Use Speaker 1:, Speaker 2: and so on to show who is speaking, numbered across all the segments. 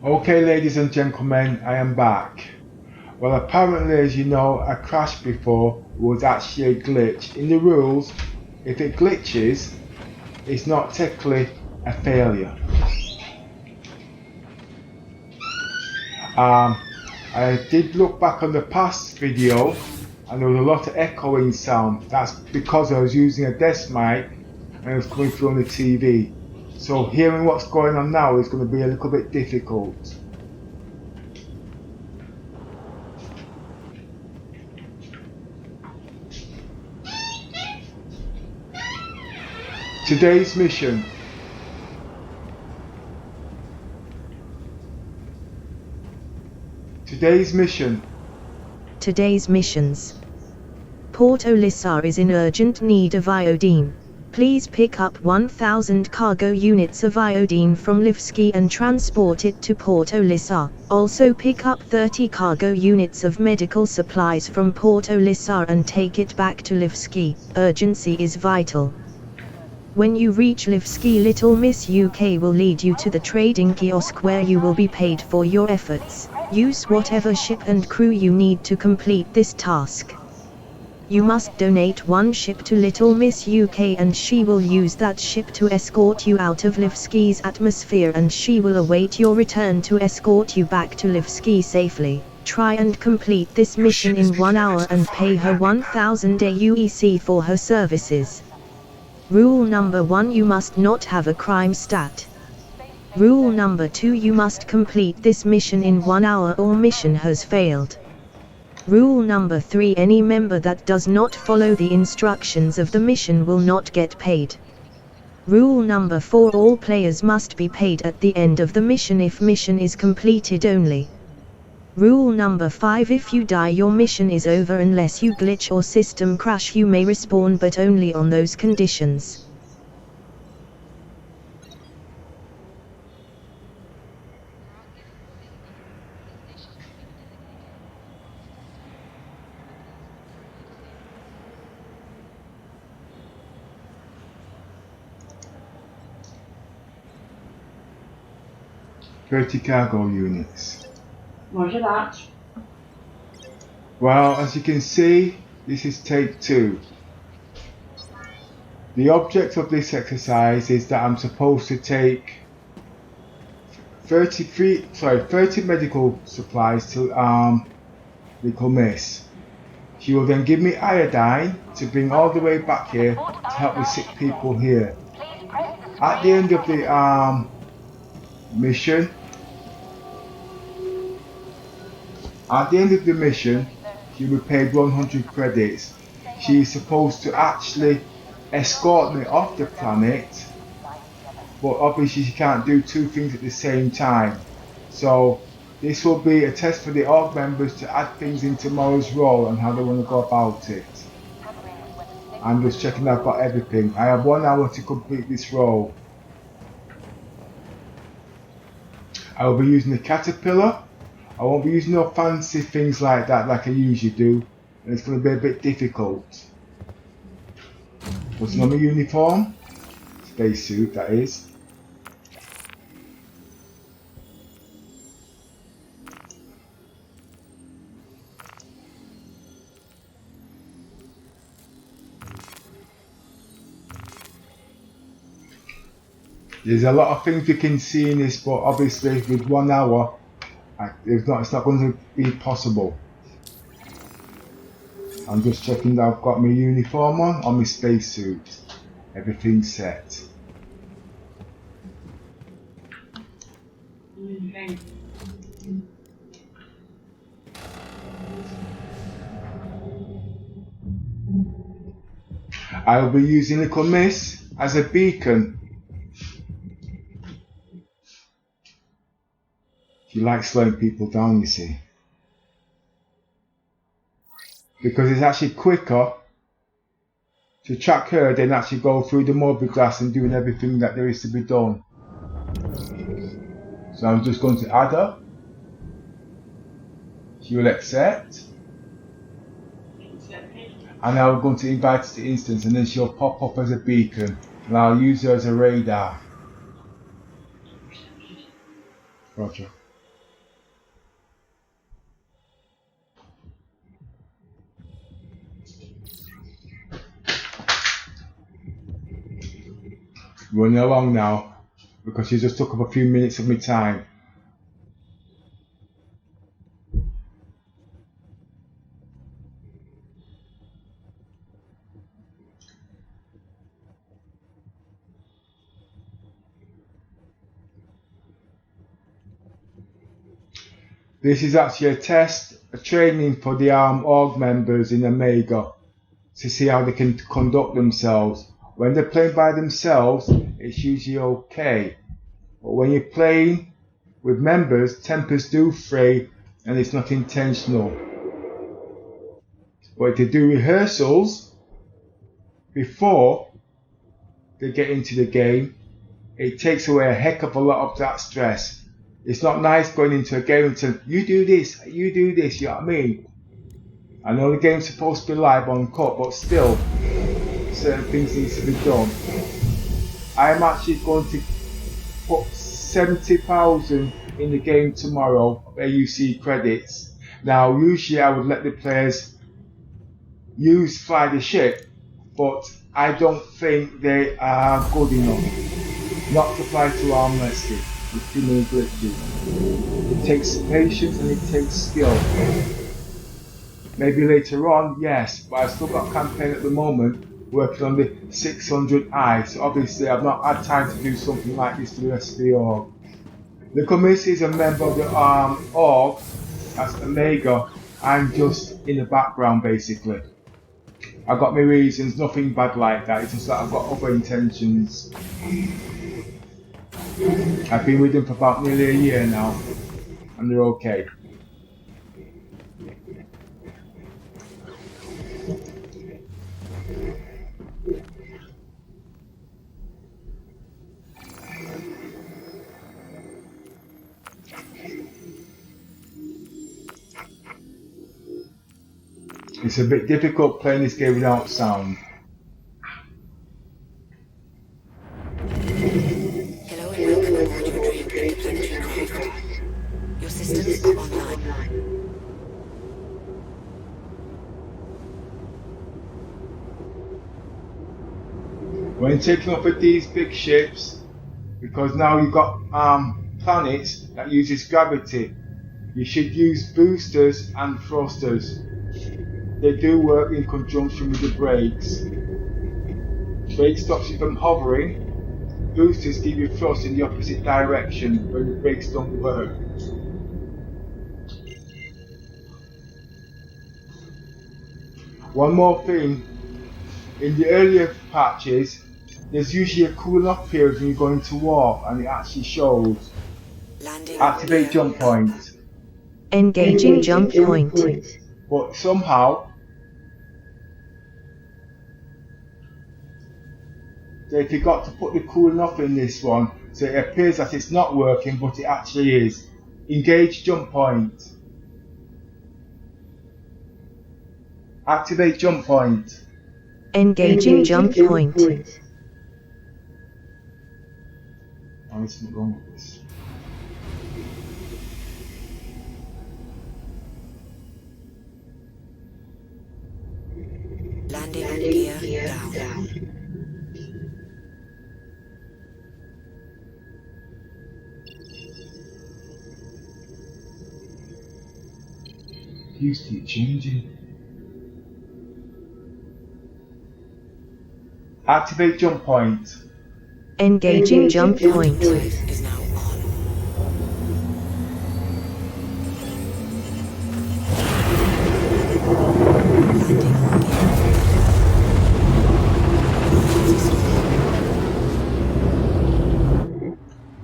Speaker 1: Okay, ladies and gentlemen, I am back. Well, apparently, as you know, a crash before was actually a glitch. In the rules, if it glitches, it's not technically a failure. I did look back on the past video and there was a lot of echoing sound. That's because I was using a desk mic and it was coming through on the TV. So hearing what's going on now is going to be a little bit difficult. Today's mission. Today's missions.
Speaker 2: Port Olisar is in urgent need of iodine. Please pick up 1,000 cargo units of iodine from Levski and transport it to Port Olisar. Also pick up 30 cargo units of medical supplies from Port Olisar and take it back to Levski. Urgency is vital. When you reach Levski, Little Miss UK will lead you to the trading kiosk where you will be paid for your efforts. Use whatever ship and crew you need to complete this task. You must donate one ship to Little Miss UK and she will use that ship to escort you out of Levski's atmosphere and she will await your return to escort you back to Levski safely. Try and complete this mission in 1 hour and pay her 1,000 aUEC for her services. Rule number 1: you must not have a crime stat. Rule number 2: you must complete this mission in 1 hour or mission has failed. Rule number 3: any member that does not follow the instructions of the mission will not get paid. Rule number 4: all players must be paid at the end of the mission if mission is completed only. Rule number 5: if you die your mission is over unless you glitch or system crash. You may respawn but only on those conditions.
Speaker 1: "30 cargo units."
Speaker 3: Roger that.
Speaker 1: Well, as you can see, this is take 2. The object of this exercise is that I'm supposed to take 30 medical supplies to Little Miss. She will then give me iodine to bring all the way back here to help the sick people here. At the end of the mission, she will be paid 100 credits. She is supposed to actually escort me off the planet, but obviously she can't do 2 things at the same time. So this will be a test for the org members to add things in tomorrow's role and how they want to go about it. I'm just checking I've got everything. I have 1 hour to complete this role. I will be using the caterpillar. I won't be using no fancy things like that like I usually do, and it's going to be a bit difficult. What's on my uniform? Spacesuit, that is. There's a lot of things you can see in this, but obviously with 1 hour, it's not going to be possible. I'm just checking that I've got my uniform on my spacesuit. Everything's set.
Speaker 3: Okay.
Speaker 1: I will be using Little Miss as a beacon. She likes slowing people down, you see. Because it's actually quicker to track her than actually go through the mobigraph and doing everything that there is to be done. So I'm just going to add her. She will accept. And I'm going to invite her to instance, and then she'll pop up as a beacon. And I'll use her as a radar. Roger. running along now because she just took up a few minutes of my time. This is actually a test, a training for the org members in Omega to see how they can conduct themselves. When they're playing by themselves, it's usually okay. But when you're playing with members, tempers do fray and it's not intentional. But if they do rehearsals before they get into the game, it takes away a heck of a lot of that stress. It's not nice going into a game and saying, you do this, you know what I mean? I know the game's supposed to be live on cut, but still, certain things need to be done. I am actually going to put 70,000 in the game tomorrow of aUEC credits. Now, usually I would let the players fly the ship, but I don't think they are good enough not to fly to harmlessly with too many glitches. It takes patience and it takes skill. Maybe later on, yes, but I've still got a campaign at the moment working on the 600i, so obviously I've not had time to do something like this to the rest of the org. The committee is a member of the org as Omega. I'm just in the background basically. I've got my reasons, nothing bad like that, it's just that I've got other intentions. I've been with them for about nearly a year now, and they're okay. It's a bit difficult playing this game without sound.
Speaker 3: Hello and welcome aboard your dream interplanetary craft. Your systems are online.
Speaker 1: When taking off with these big ships, because now you've got planets that uses gravity, you should use boosters and thrusters. They do work in conjunction with the brakes. Brake stops you from hovering. Boosters give you thrust in the opposite direction when the brakes don't work. One more thing, in the earlier patches, there's usually a cooling off period when you're going to warp, and it actually shows. Activate jump point.
Speaker 2: Engaging jump point.
Speaker 1: But somehow, they forgot to put the cooling off in this one, so it appears that it's not working, but it actually is. Engage jump point. Activate jump point.
Speaker 2: Engaging jump point.
Speaker 1: Oh, there's something wrong with this.
Speaker 3: Landing gear down.
Speaker 1: Views keep changing. Activate jump point.
Speaker 2: Engaging jump point.
Speaker 3: Is now on.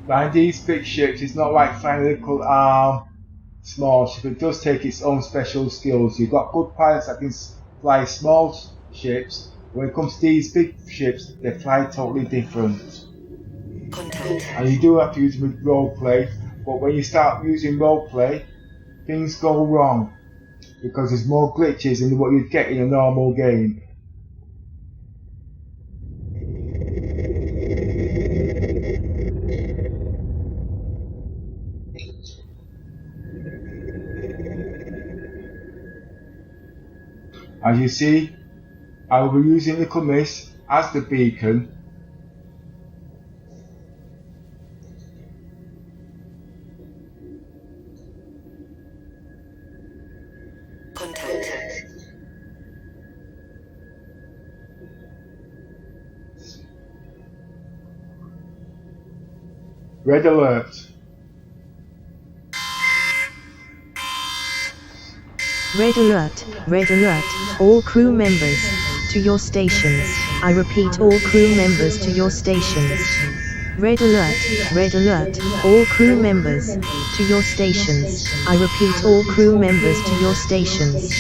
Speaker 1: Flying these big ships is not like flying a little small ship. It does take its own special skills. You've got good pilots that can fly small ships. When it comes to these big ships, they fly totally different.
Speaker 3: Contact.
Speaker 1: And you do have to use them with roleplay, but when you start using roleplay, things go wrong because there's more glitches than what you'd get in a normal game. As you see, I will be using the Miss as the beacon, Red alert.
Speaker 2: Red alert, red alert, all crew members, to your stations. I repeat, all crew members to your stations. Red alert, all crew members, to your stations. I repeat, all crew members to your stations.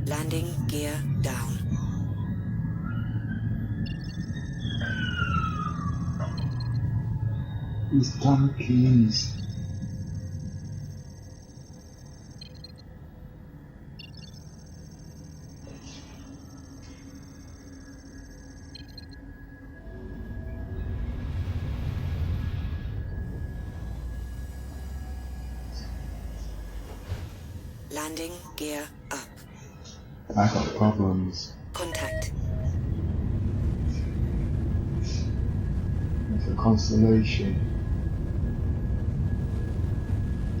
Speaker 3: Landing gear down.
Speaker 1: These damn keys.
Speaker 3: Landing gear up.
Speaker 1: I got problems.
Speaker 3: Contact.
Speaker 1: It's a constellation.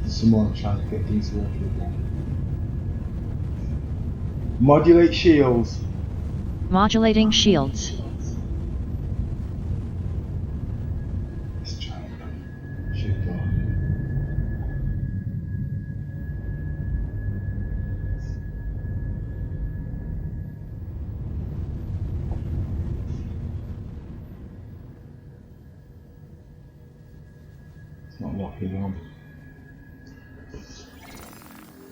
Speaker 1: Someone trying to get things working again. Modulate shields.
Speaker 4: Modulating shields.
Speaker 1: Let's try it. Shield on. It's not locking on.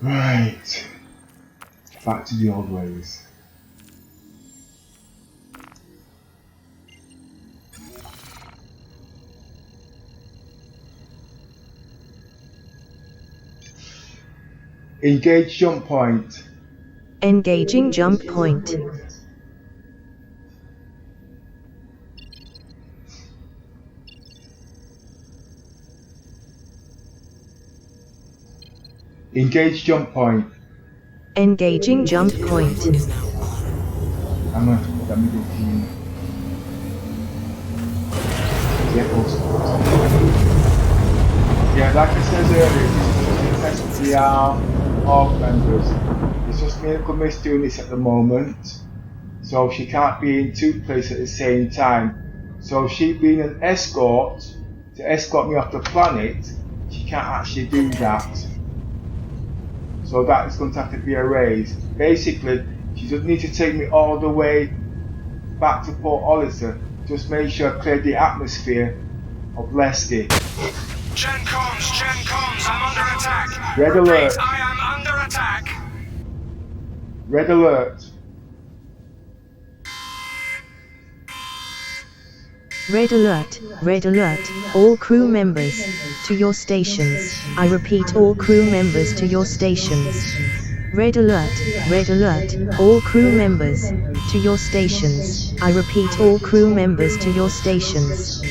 Speaker 1: Right. Back to the old ways. Engage jump point.
Speaker 2: Engaging jump point.
Speaker 1: Engage jump point.
Speaker 2: Engaging jump point.
Speaker 3: Is now on.
Speaker 1: I'm gonna put that middle key in. Yeah, also. Yeah, like I said earlier, this is just a test for the ARC members. It's just me and Miss doing this at the moment. So she can't be in two places at the same time. So she being an escort, to escort me off the planet, she can't actually do that. So that is going to have to be erased. Basically, she doesn't need to take me all the way back to Port Olisar. Just make sure I clear the atmosphere of Lesky.
Speaker 5: Gen comms, I'm under attack.
Speaker 1: Red
Speaker 5: Repeat,
Speaker 1: alert.
Speaker 5: I am under attack.
Speaker 1: Red alert.
Speaker 2: Red alert, all crew members, to your stations. I repeat, all crew members to your stations. Red alert, all crew members, to your stations. I repeat, all crew members to your stations.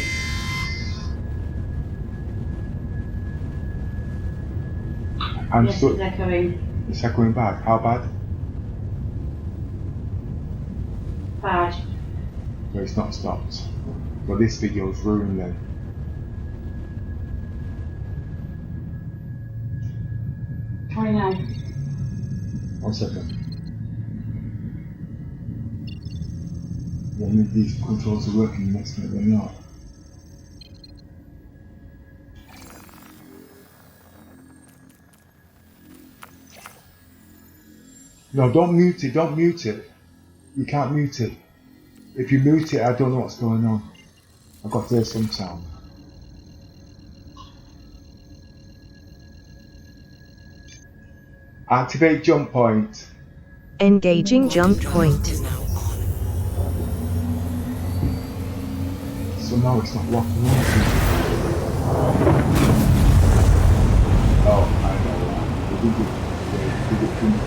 Speaker 1: I'm
Speaker 6: Yes,
Speaker 1: still.
Speaker 6: it's echoing.
Speaker 1: It's echoing bad. How bad?
Speaker 6: Bad.
Speaker 1: No, it's not stopped. Well, this video is ruined then.
Speaker 6: Try now.
Speaker 1: 1 second. One of these controls are working, next minute they're not. No, don't mute it, don't mute it. You can't mute it. If you mute it, I don't know what's going on. I've got to hear some sound. Activate jump point.
Speaker 2: Engaging jump point.
Speaker 3: Is now on.
Speaker 1: So now it's not locking on. Oh, I know. We did it from the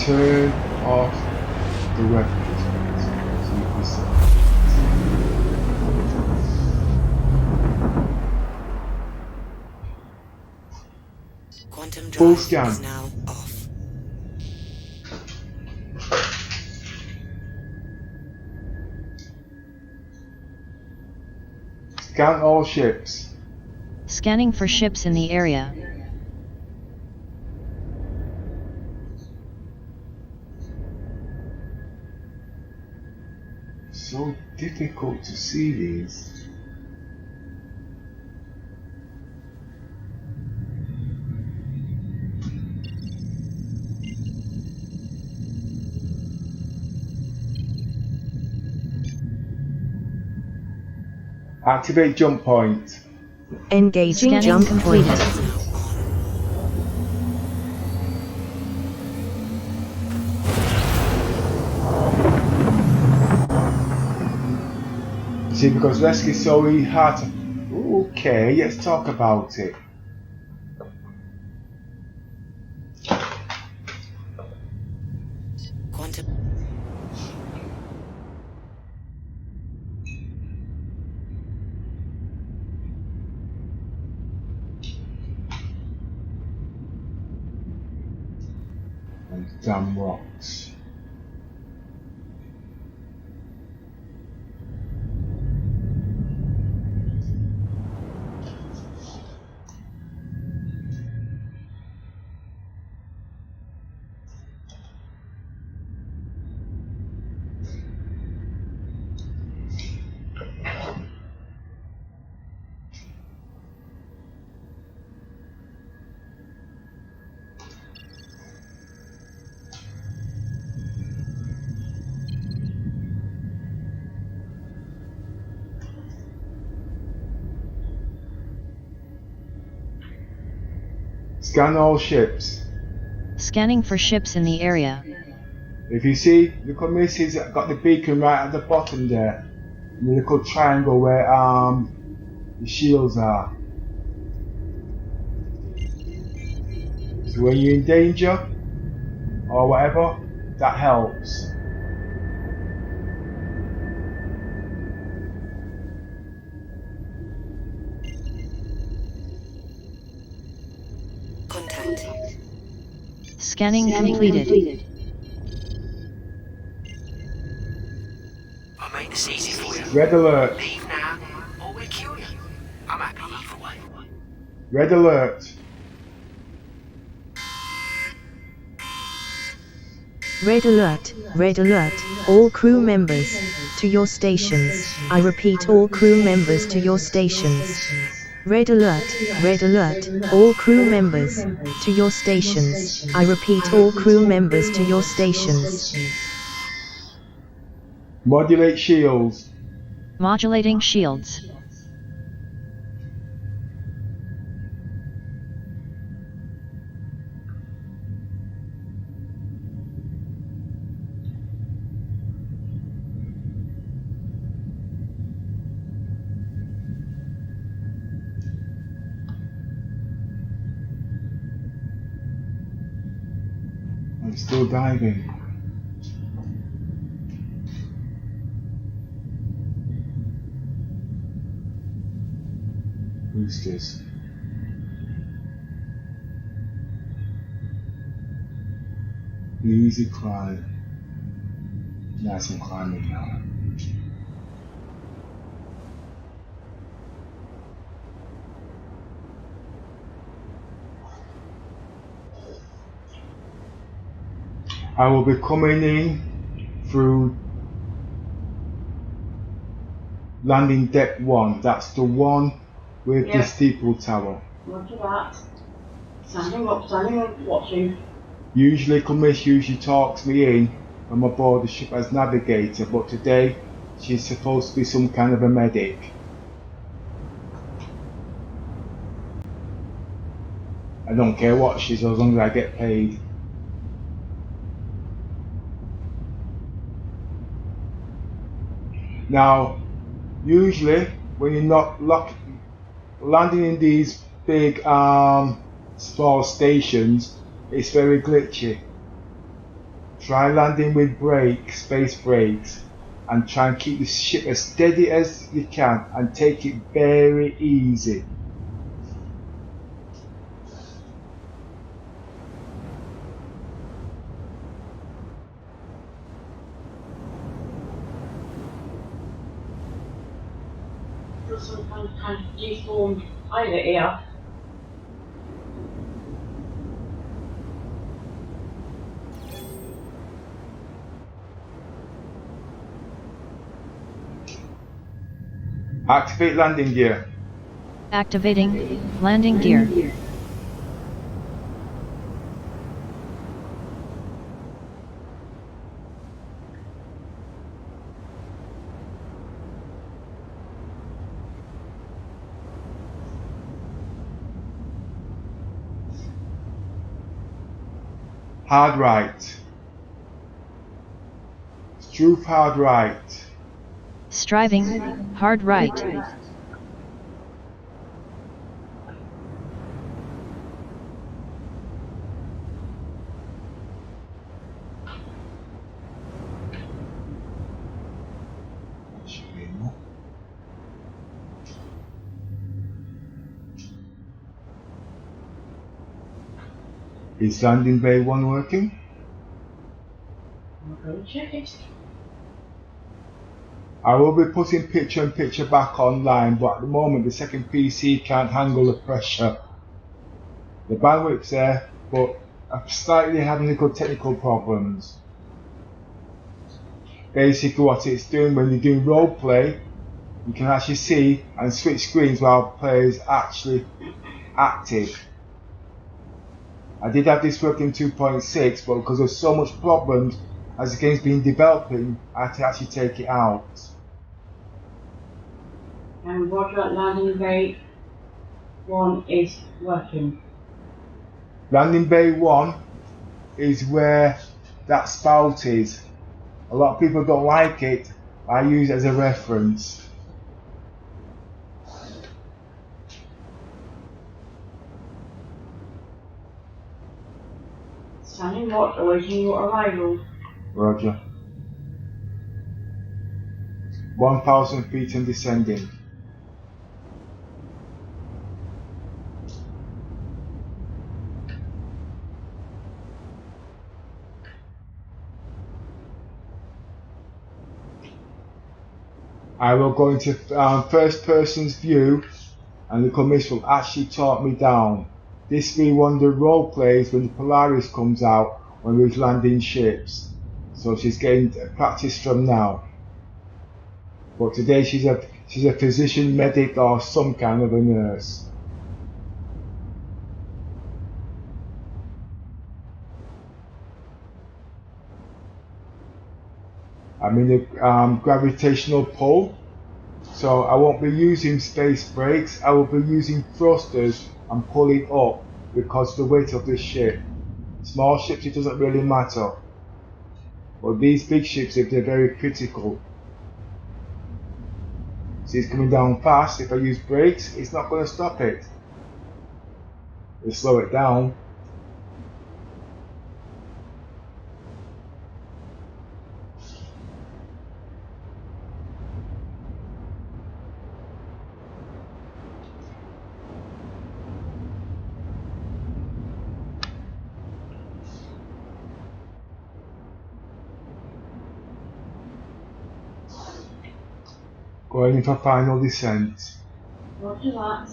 Speaker 1: turn off the weapons. So you can
Speaker 3: Quantum
Speaker 1: Full
Speaker 3: drive
Speaker 1: scan.
Speaker 3: is now off.
Speaker 1: Scan all ships.
Speaker 4: Scanning for ships in the area.
Speaker 1: So difficult to see these. Activate jump point.
Speaker 2: Engaging
Speaker 4: Scanning
Speaker 2: jump
Speaker 4: completed.
Speaker 2: point.
Speaker 3: Is now on.
Speaker 1: See, because rescue is so hard to... Okay, let's talk about it.
Speaker 3: Quantum.
Speaker 1: And damn rocks. Scan all ships.
Speaker 4: Scanning for ships in the area.
Speaker 1: If you see, look at Missy's got the beacon right at the bottom there. And the little triangle where the shields are. So when you're in danger or whatever, that helps.
Speaker 3: Contact.
Speaker 4: Scanning completed.
Speaker 5: I'll make this easy for you.
Speaker 1: Red alert.
Speaker 5: Leave now, or we'll kill you. I'm happy either way.
Speaker 1: Red alert.
Speaker 2: Red alert, red alert, all crew members, to your stations. I repeat, all crew members to your stations. Red alert, all crew members, to your stations. I repeat, all crew members to your stations.
Speaker 1: Modulate shields.
Speaker 4: Modulating shields.
Speaker 1: I'm still diving. Boosters. Easy climb. Nice and climbing now. I will be coming in through landing deck 1. That's the one with the steeple tower.
Speaker 6: Roger that. Standing up, watching.
Speaker 1: Usually Commiss usually talks me in from aboard the ship as navigator, but today she's supposed to be some kind of a medic. I don't care what she's as long as I get paid. Now, usually when you're not landing in these big small stations, it's very glitchy. Try landing with brakes, space brakes. and try and keep the ship as steady as you can and take it very easy.
Speaker 6: There's some kind of deformed pilot here.
Speaker 1: Activate landing gear.
Speaker 4: Activating landing gear.
Speaker 1: Hard right. Struve hard right.
Speaker 4: Striving hard right.
Speaker 1: Is landing bay 1 working?
Speaker 6: I'll go and check it.
Speaker 1: I will be putting picture-in-picture back online, but at the moment the second PC can't handle the pressure. The bandwidth's there, but I'm slightly having little technical problems. Basically what it's doing when you're doing roleplay, you can actually see and switch screens while the player is actually active. I did have this work in 2.6, but because there's so much problems as the game's been developing, I had to actually take it out.
Speaker 6: And roger, landing bay 1 is working.
Speaker 1: Landing bay 1 is where that spout is. A lot of people don't like it. I use it as a reference.
Speaker 6: Standing watch, awaiting your arrival.
Speaker 1: Roger. 1,000 feet and descending. I will go into first person's view, and the commission will actually talk me down. This will be one of the role plays when the Polaris comes out when we're landing ships. So she's getting practice from now. But today she's a physician, medic, or some kind of a nurse. I'm in a gravitational pull, so I won't be using space brakes. I will be using thrusters and pulling up because of the weight of this ship. Small ships, it doesn't really matter, but these big ships, they're very critical. See, it's coming down fast. If I use brakes, it's not going to stop it. It'll slow it down. Going in for final descent.
Speaker 6: Roger that.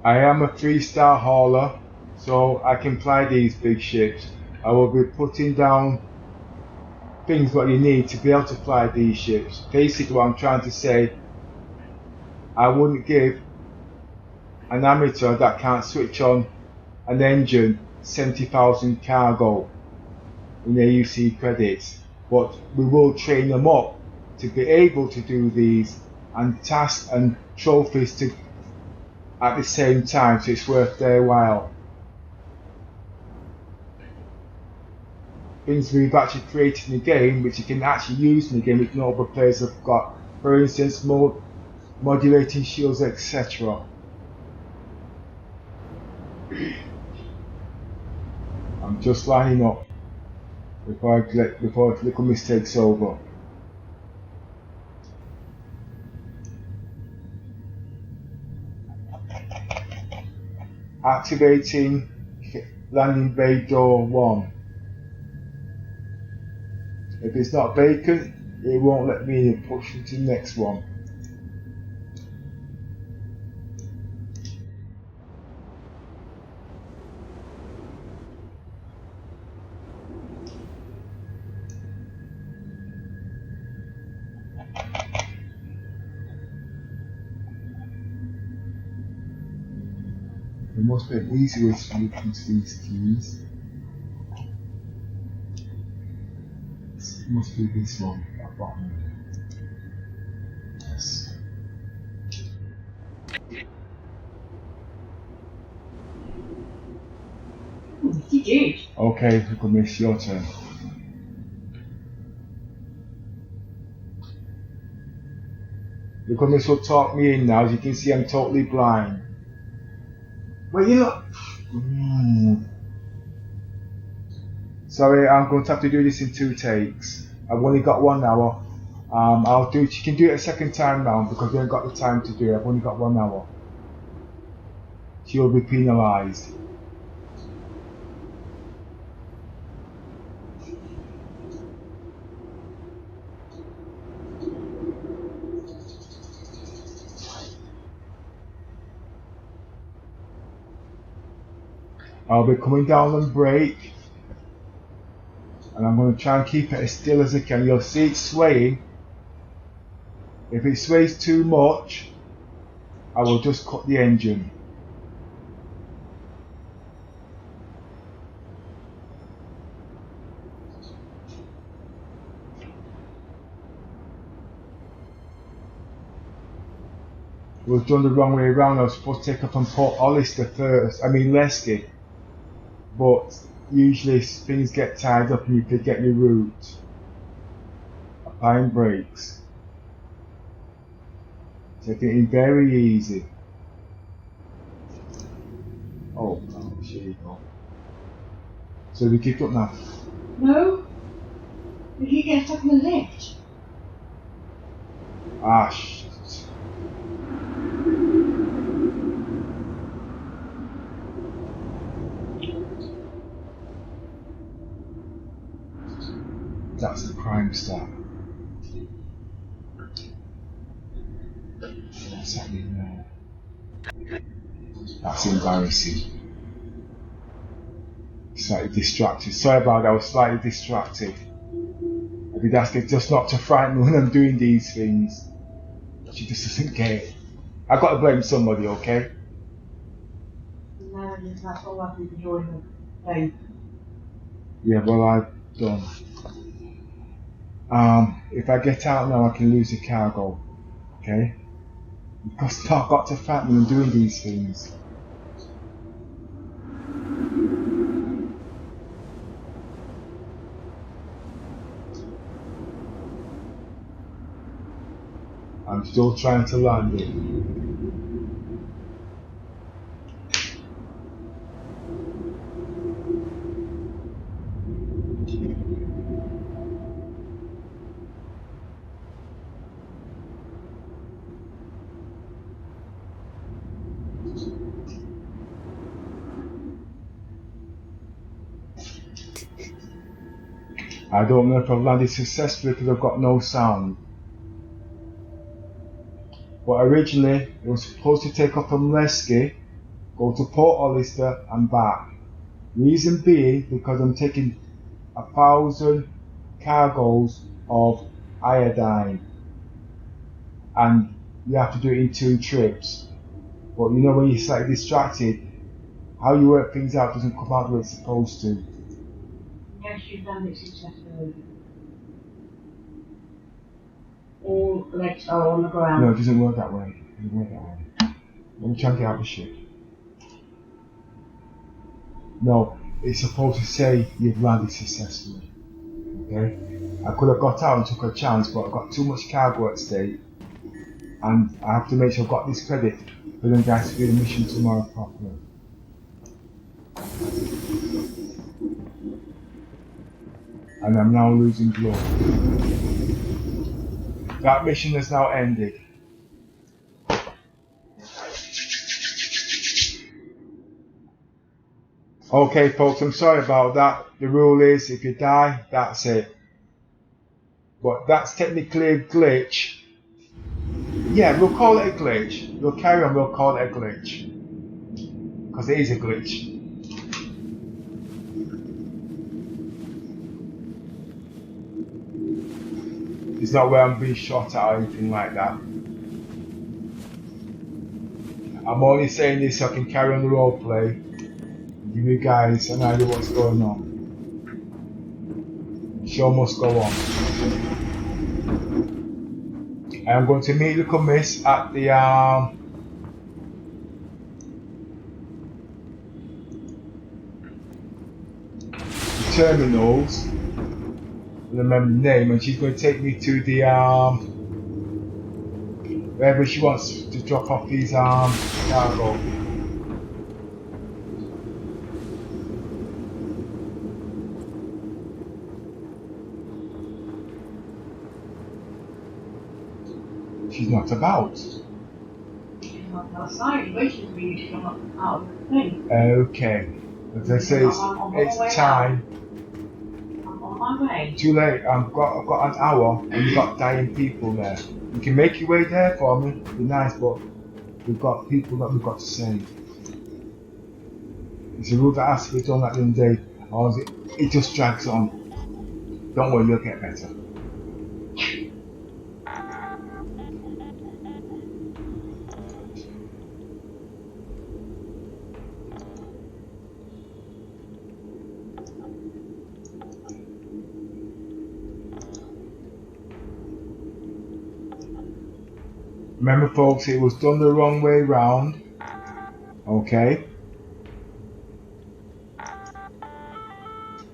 Speaker 1: I am a 3-star hauler, so I can fly these big ships. I will be putting down things what you need to be able to fly these ships. Basically what I'm trying to say, I wouldn't give an amateur that can't switch on an engine 70,000 cargo in aUEC credits, but we will train them up to be able to do these and tasks and trophies to at the same time, so it's worth their while. Things we've actually created in the game which you can actually use in the game which no other players have got, for instance modulating shields, etc. I'm just lining up before little mistakes over. Activating landing bay door 1. If it's not vacant, it won't let me in. Push into the next one. There must be an easy way to look into these keys. It must be this one at the bottom. Yes.
Speaker 6: GG.
Speaker 1: Okay, look at Miss, your turn. Look at Miss will talk me in now. As you can see, I'm totally blind. Well, you know. Sorry, I'm going to have to do this in 2 takes. I've only got 1 hour. She can do it a second time now because we haven't got the time to do it. I've only got 1 hour. She will be penalised. I'll be coming down on brake, and I'm going to try and keep it as still as I can. You'll see it swaying. If it sways too much, I will just cut the engine. It was done the wrong way around. I was supposed to take up on Port Hollister first, Lesky. But usually things get tied up and you forget your route. Applying brakes. Taking it in very easy. Oh, here you go. So we kick up now.
Speaker 6: No. If you get stuck in the lift.
Speaker 1: Ah, shit. That's the crime start. What's happening now? That's embarrassing. Slightly distracted. Sorry about that, I was slightly distracted. I did ask her just not to frighten me when I'm doing these things. She just doesn't get it. I've got to blame somebody, okay?
Speaker 6: No, that's all I've been enjoying the game.
Speaker 1: Yeah, well, I've done. If I get out now, I can lose the cargo. Okay? Because I've got to frighten me when doing these things. I'm still trying to land it. I don't know if I've landed successfully because I've got no sound. But originally, it was supposed to take off from Lesky, go to Port Hollister and back. Reason being, because I'm taking 1,000 cargoes of iodine. And you have to do it in 2 trips. But you know when you're slightly distracted, how you work things out doesn't come out the way it's supposed to.
Speaker 6: Yes, you've done it successfully. All legs are on the ground.
Speaker 1: No, it doesn't work that way. It doesn't work that way. Let me try and get out of the ship. No, it's supposed to say you've landed successfully. Okay? I could have got out and took a chance, but I've got too much cargo at stake. And I have to make sure I've got this credit for them guys to do the mission tomorrow properly. and I'm now losing blood. That mission has now ended. Okay folks, I'm sorry about that. The rule is if you die, that's it. But that's technically a glitch. Yeah, we'll call it a glitch. We'll carry on, we'll call it a glitch. Because it is a glitch. It's not where I'm being shot at or anything like that. I'm only saying this so I can carry on the roleplay. Give you guys an idea what's going on. Show must go on. I am going to meet the commiss at the terminals. I remember the name, and she's going to take me to the wherever she wants to drop off these cargo. She's not about.
Speaker 6: She's not outside, waiting for you to come up out of the thing.
Speaker 1: Okay. As I say, it's time.
Speaker 6: I'm on my way.
Speaker 1: Too late. I've got an hour, and you've got dying people there. You can make your way there for me. Be nice, but we've got people that we've got to save. It's a rule that has to be done at the end of the day, or it just drags on. Don't worry, you'll get better. Remember folks, it was done the wrong way round. Okay?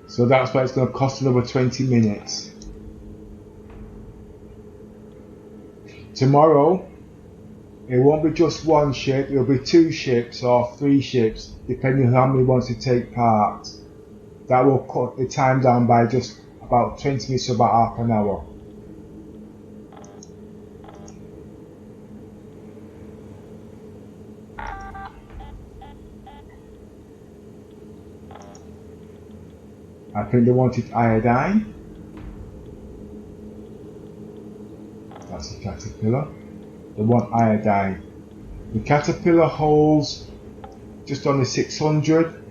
Speaker 1: So that's why it's going to cost another 20 minutes. Tomorrow, it won't be just one ship, it'll be 2 ships or 3 ships, depending on how many wants to take part. That will cut the time down by just about 20 minutes to about half an hour. I think they wanted iodine. That's a caterpillar. They want iodine. The caterpillar holds just under 600.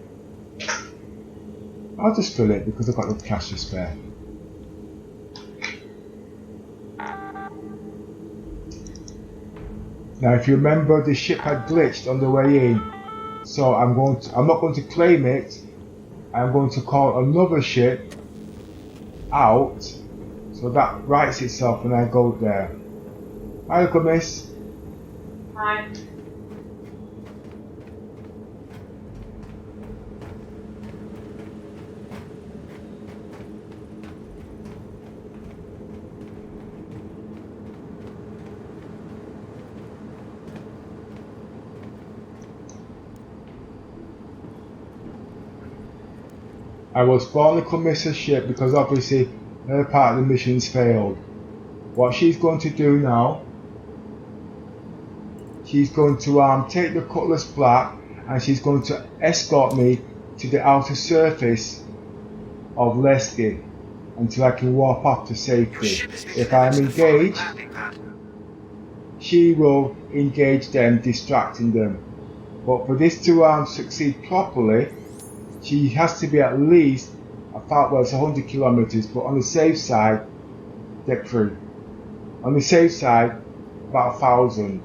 Speaker 1: I'll just fill it because I've got the cash to spare. Now if you remember, the ship had glitched on the way in. So I'm not going to claim it. I'm going to call another ship out, so that writes itself when I go there. Hi, miss.
Speaker 6: Hi.
Speaker 1: I was born to commiss a ship because obviously her part of the mission's failed. What she's going to do now, she's going to take the Cutlass Black and she's going to escort me to the outer surface of Lesky until I can warp off to safety. If I am engaged, she will engage them, distracting them. But for this to succeed properly, she has to be at least about, well, it's 100 kilometers, but on the safe side, deck free. On the safe side, about 1,000.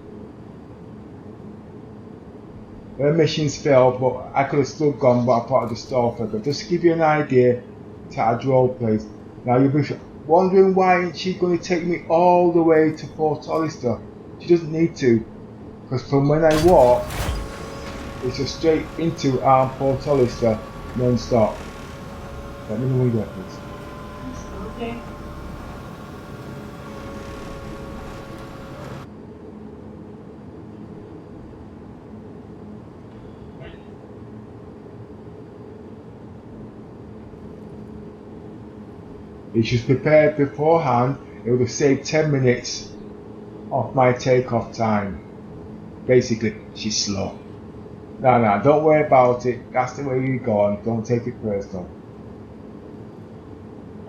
Speaker 1: Her mission's failed, but I could have still gone, but I thought I'd just stall for her. But just to give you an idea to our role plays. Now you'll be wondering why she's going to take me all the way to Port Hollister. She doesn't need to, because from when I walk, it's just straight into Port Hollister, non-stop. Let me know when you get this.
Speaker 6: Okay.
Speaker 1: If she was prepared beforehand, it would have saved 10 minutes off my takeoff time. Basically, she's slow. No, don't worry about it. That's the way you're going. Don't take it personal.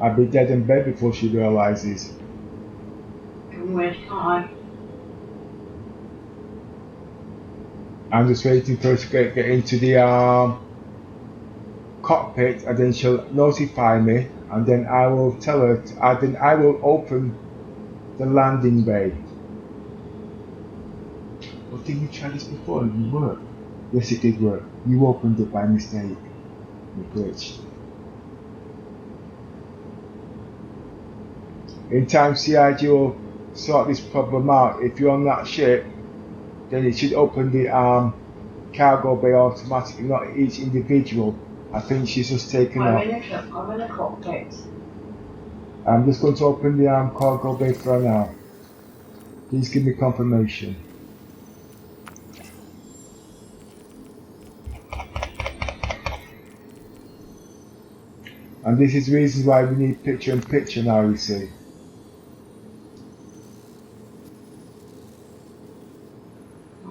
Speaker 1: I'll be dead in bed before she realizes. I'm just waiting for her to get into the cockpit, and then she'll notify me, and then I will tell her, then I will open the landing bay. Well, didn't you try this before? It didn't work. Yes, it did work. You opened it by mistake. You glitched. In time, CIG will sort this problem out. If you're on that ship, then it should open the cargo bay automatically, not each individual. I think she's just taken off.
Speaker 6: I'm in a cockpit.
Speaker 1: I'm just going to open the cargo bay for now. Please give me confirmation. And this is reasons why we need picture-in-picture now, you see.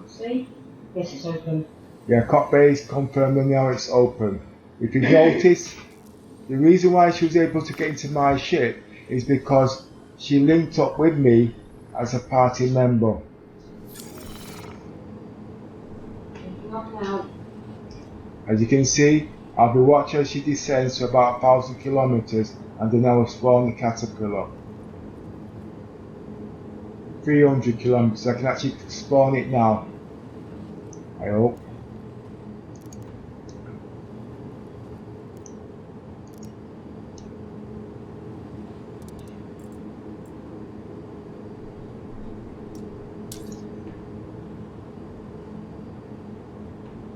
Speaker 6: See? Yes, it's open.
Speaker 1: Yeah, cockpit bay is confirmed and now it's open. If you notice, the reason why she was able to get into my ship is because she linked up with me as a party member. As you can see, I'll be watching as she descends to about 1,000 kilometers, and then I will spawn the caterpillar. 300 kilometers, I can actually spawn it now. I hope.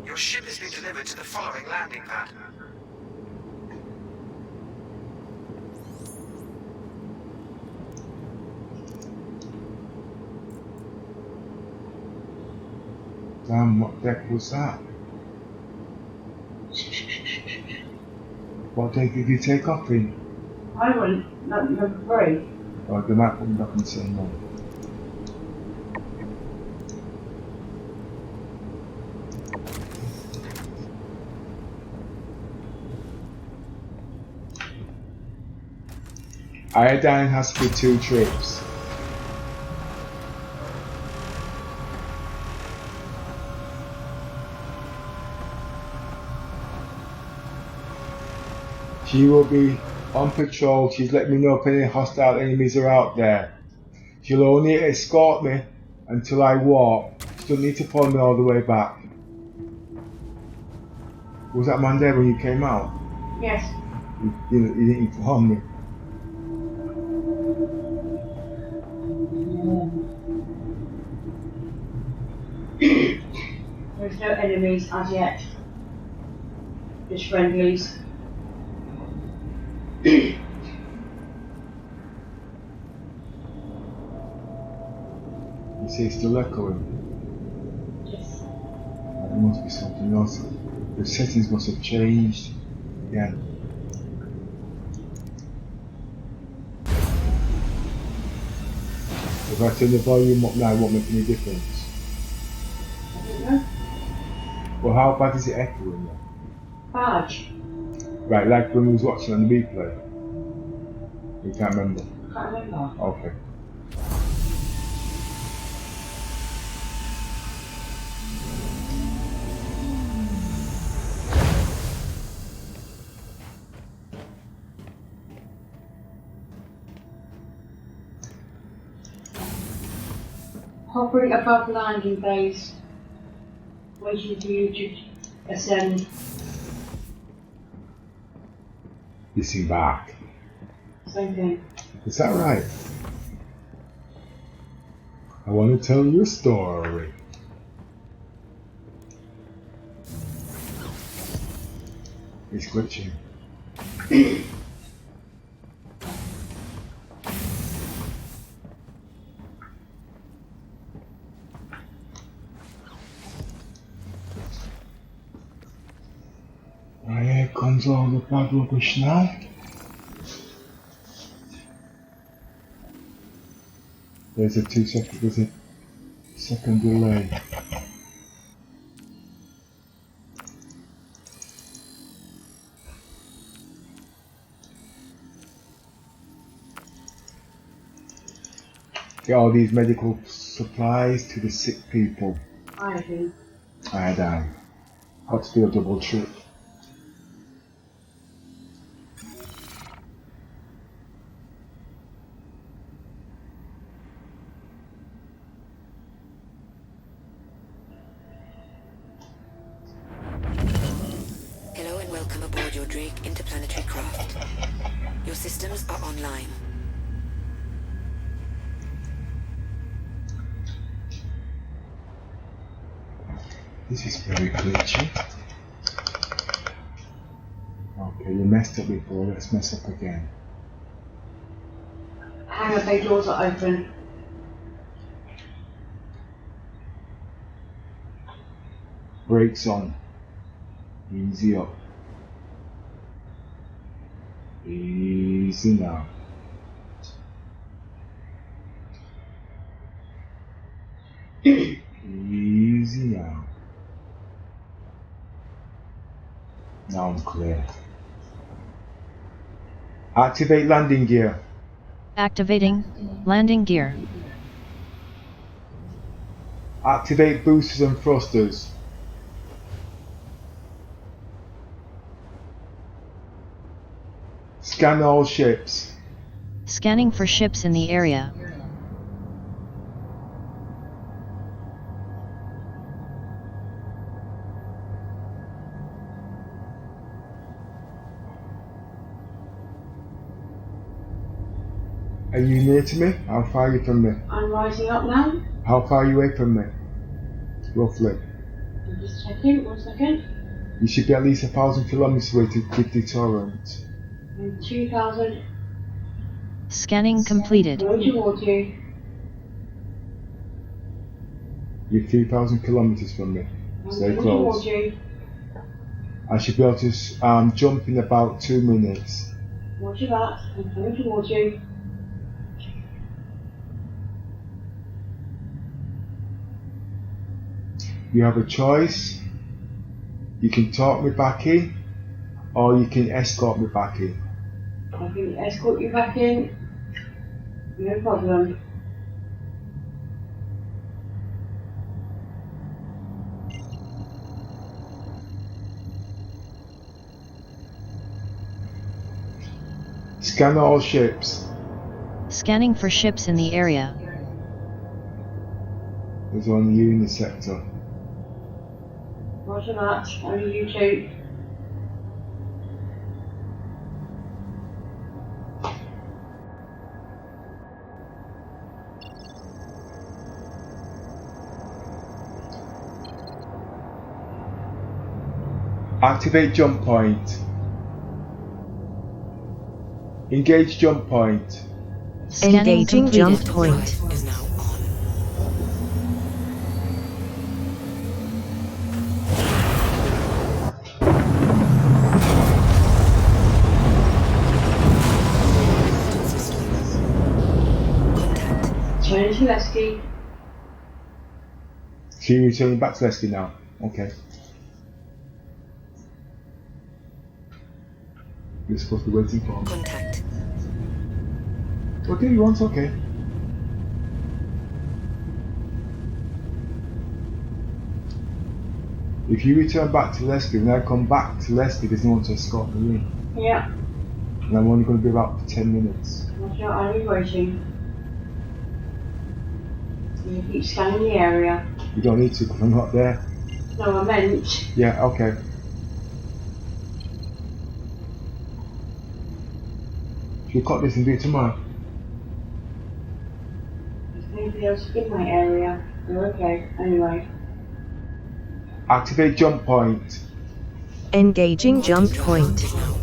Speaker 5: Your ship has been delivered to the following landing pad.
Speaker 1: Damn, what deck was that? What deck did you take off in?
Speaker 6: I went number 3.
Speaker 1: Oh, the map wouldn't up and say no. Iodine has to be 2 trips. She will be on patrol. She's let me know if any hostile enemies are out there. She'll only escort me until I walk. She doesn't need to follow me all the way back. Was that man there when you came out?
Speaker 6: Yes.
Speaker 1: You didn't inform me.
Speaker 6: There's no enemies as yet. Just friendlies.
Speaker 1: You see it's still echoing?
Speaker 6: Yes.
Speaker 1: There must be something else. The settings must have changed. Yeah. If I turn the volume up now, it won't make any difference.
Speaker 6: I don't know.
Speaker 1: Well, how bad is it echoing then?
Speaker 6: Badge.
Speaker 1: Right, like when we was watching on the replay. You can't remember?
Speaker 6: Can't remember.
Speaker 1: Okay.
Speaker 6: Hovering above landing bays, waiting for you to ascend.
Speaker 1: Disembark.
Speaker 6: Same thing.
Speaker 1: Is that right? I want to tell you a story. It's glitching. Here comes all the bad rubbish now. There's a 2-second, there's a second delay. Get all these medical supplies to the sick people.
Speaker 6: I do.
Speaker 1: I had to do a double trip.
Speaker 3: Hello and welcome aboard your Drake interplanetary craft. Your systems are online.
Speaker 1: This is very glitchy. Okay, you messed up before, let's mess up again.
Speaker 6: Hangar bay doors are open.
Speaker 1: Brakes on. Easy up. Easy now. Easy now. Now I'm clear. Activate landing gear.
Speaker 4: Activating landing gear.
Speaker 1: Activate boosters and thrusters. Scan all ships.
Speaker 4: Scanning for ships in the area.
Speaker 1: Are you near to me? How far are you from me?
Speaker 6: I'm rising up now.
Speaker 1: How far are you away from me? Roughly.
Speaker 6: I'm just checking, 1 second.
Speaker 1: You should be at least 1,000 kilometers away to give deterrent.
Speaker 6: I'm 2,000.
Speaker 4: Scanning completed.
Speaker 6: Going towards you.
Speaker 1: You're 3,000 kilometers from me.
Speaker 6: I'm
Speaker 1: Stay
Speaker 6: going towards
Speaker 1: close.
Speaker 6: you.
Speaker 1: I should be able to jump in about 2 minutes.
Speaker 6: Roger that. I'm coming towards you.
Speaker 1: You have a choice. You can talk me back in, or you can escort me back in.
Speaker 6: I can escort you back in. No problem.
Speaker 1: Scan all ships.
Speaker 4: Scanning for ships in the area.
Speaker 1: There's only you in the sector.
Speaker 6: Roger that. Only you two.
Speaker 1: Activate jump point. Engage jump point.
Speaker 4: Scanning
Speaker 2: Engaging
Speaker 4: completed.
Speaker 2: jump point.
Speaker 3: Is now on. Contact.
Speaker 6: Turn to Lesky.
Speaker 1: So you're returning back to Leslie now. Okay. You're supposed to be waiting for him.
Speaker 3: Contact.
Speaker 1: What do you want? Okay. If you return back to Leslie, when I come back to Leslie, there's no one to escort me in.
Speaker 6: Yeah.
Speaker 1: And I'm only going to be about 10 minutes.
Speaker 6: Roger, I'll be waiting. You keep scanning the area.
Speaker 1: You don't need to because I'm not there.
Speaker 6: No, I meant.
Speaker 1: Yeah, okay. Should we cut this and do it tomorrow?
Speaker 6: There's nobody else in my area. You're okay. Anyway.
Speaker 1: Activate jump point.
Speaker 2: Engaging jump point.
Speaker 3: Is now on.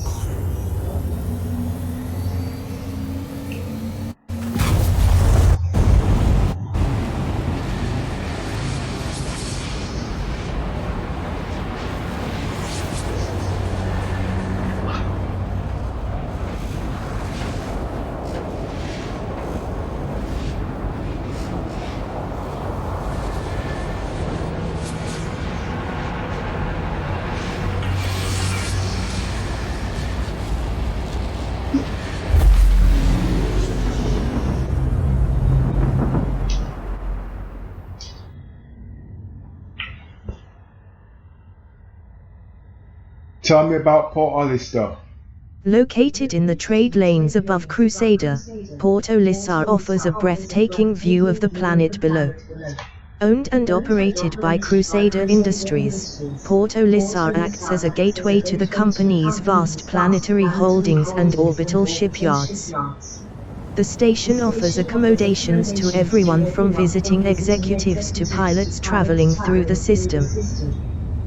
Speaker 1: Tell me about Port Olister.
Speaker 2: Located in the trade lanes above Crusader, Port Olisar offers a breathtaking view of the planet below. Owned and operated by Crusader Industries, Port Olisar acts as a gateway to the company's vast planetary holdings and orbital shipyards. The station offers accommodations to everyone from visiting executives to pilots traveling through the system.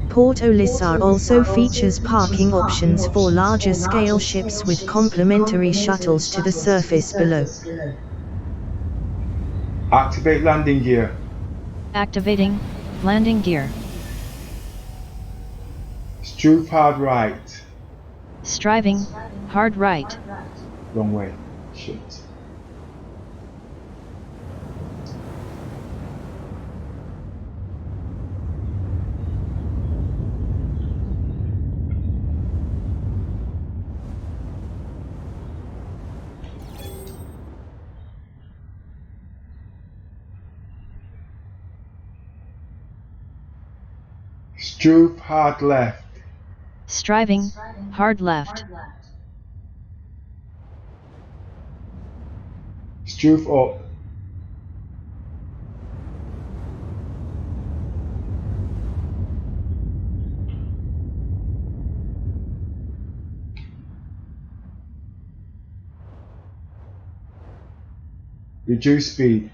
Speaker 2: Port Olisar also features parking options for larger-scale ships with complimentary shuttles to the surface below.
Speaker 1: Activate landing gear.
Speaker 4: Activating landing gear.
Speaker 1: Struve hard right.
Speaker 4: Striving hard right.
Speaker 1: Wrong way. Shit. Struve hard left.
Speaker 4: Striving hard left.
Speaker 1: Struve up. Reduce speed.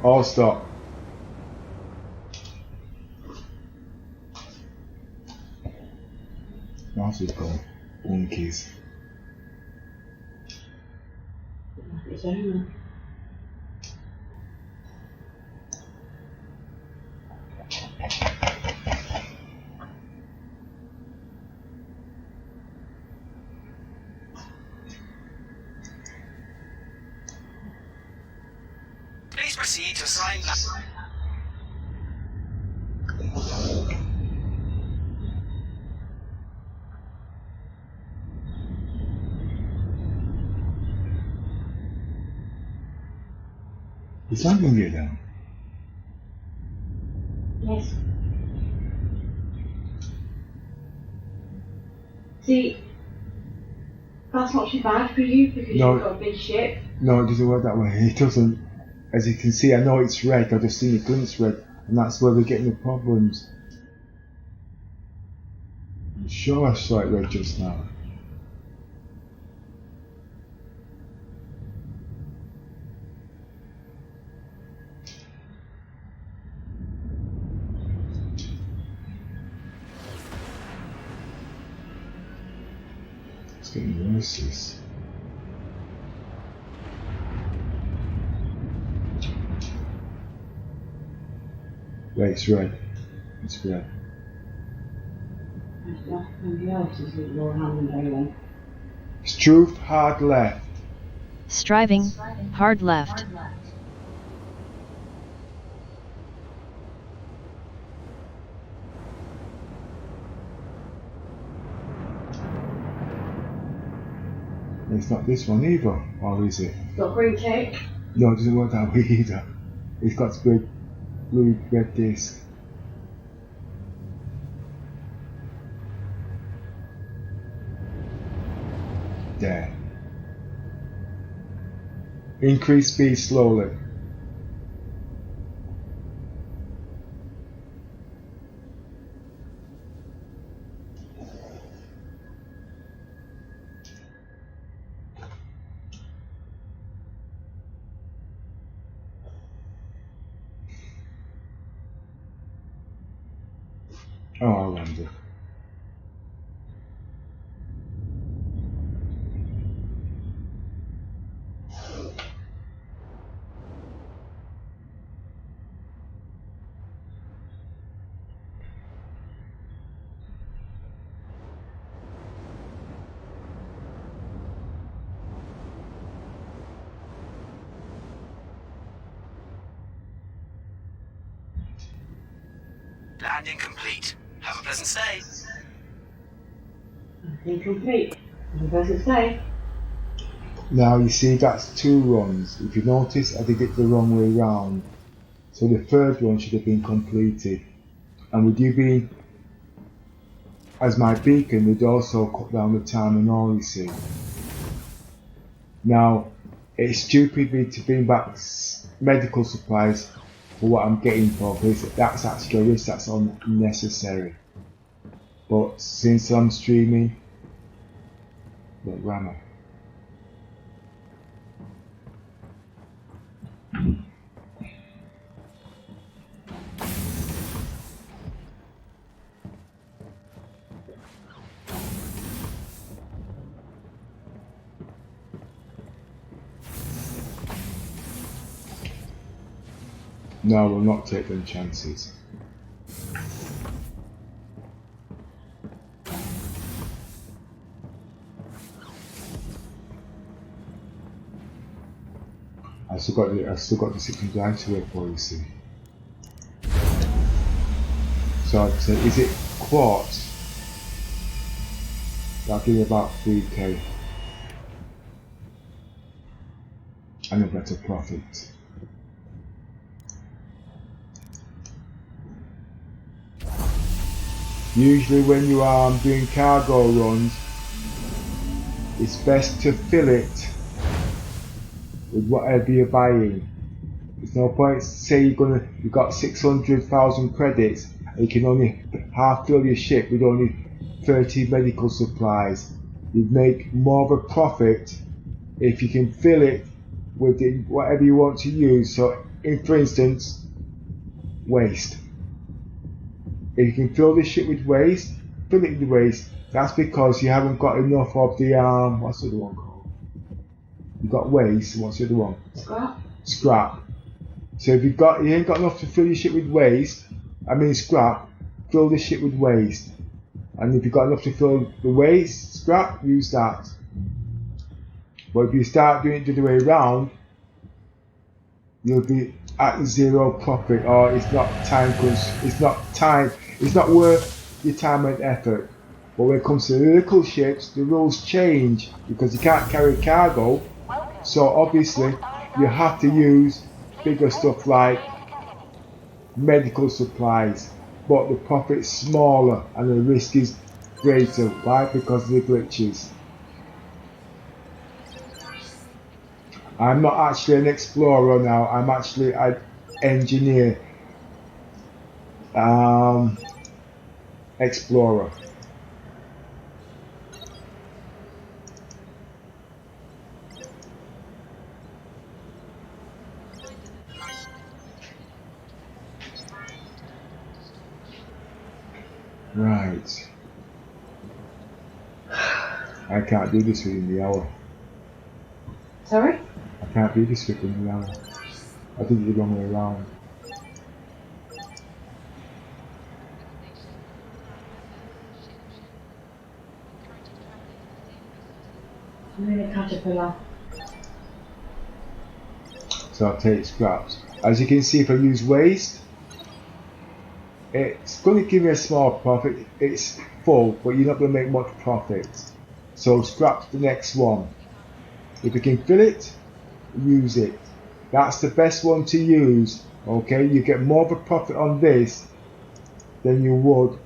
Speaker 1: All stop. Mouse is gone. One keys.
Speaker 5: Please proceed to sign that.
Speaker 1: Is landing gear down?
Speaker 6: Yes. See, that's not too bad for you because
Speaker 1: No.
Speaker 6: you've got a big ship.
Speaker 1: No, it doesn't work that way. It doesn't. As you can see, I know it's red. I've just seen it glimpse red, and that's where we're getting the problems. I'm sure I saw it red just now. It's getting worse. This. Yeah, it's red. It's red.
Speaker 6: Maybe else is with your hand and everything.
Speaker 1: Struve hard left.
Speaker 4: Striving hard left.
Speaker 1: It's not this one either, or is it?
Speaker 6: It's got green tick.
Speaker 1: No, it doesn't work that way either. It's got to be blue red disc. There. Increase speed slowly. Oh, I landed.
Speaker 5: Landing complete. Have a pleasant stay.
Speaker 6: Incomplete. Have a pleasant stay.
Speaker 1: Now you see that's 2 runs. If you notice, I did it the wrong way round. So the 3rd run should have been completed. And with you being as my beacon, would also cut down the time and all, you see. Now, it's stupid me to bring back medical supplies for what I'm getting for this. That's actually a risk that's unnecessary. But since I'm streaming, look, where am I? No, we'll not take them chances. I've still got the 600 to work for, you see. So I'd say, is it quartz? That'll give me about 3k. And a better profit. Usually when you are doing cargo runs, it's best to fill it with whatever you're buying. There's no point say you've got 600,000 credits and you can only half fill your ship with only 30 medical supplies. You'd make more of a profit if you can fill it with whatever you want to use. So, for instance, waste. If you can fill this ship with waste, fill it with waste. That's because you haven't got enough of the what's the other one called? You've got waste. What's the other one?
Speaker 6: Scrap.
Speaker 1: Scrap. So if you ain't got enough to fill your ship with waste, scrap, fill the ship with waste. And if you've got enough to fill the waste, scrap, use that. But if you start doing it the other way around, you'll be at 0 profit, or it's not worth your time and effort. But when it comes to little ships, the rules change because you can't carry cargo. So obviously you have to use bigger stuff like medical supplies, but the profit's smaller and the risk is greater. Why? Because of the glitches. I'm not actually an explorer now, I'm actually an engineer, explorer. Right. I can't do this within the hour.
Speaker 6: Sorry?
Speaker 1: I can't do this within the hour. I did it the wrong way around.
Speaker 6: I'm in a caterpillar.
Speaker 1: So I'll take scraps. As you can see, if I use waste, it's going to give me a small profit. It's full, but you're not going to make much profit. So scrap's the next one. If you can fill it, use it. That's the best one to use. Okay, you get more of a profit on this than you would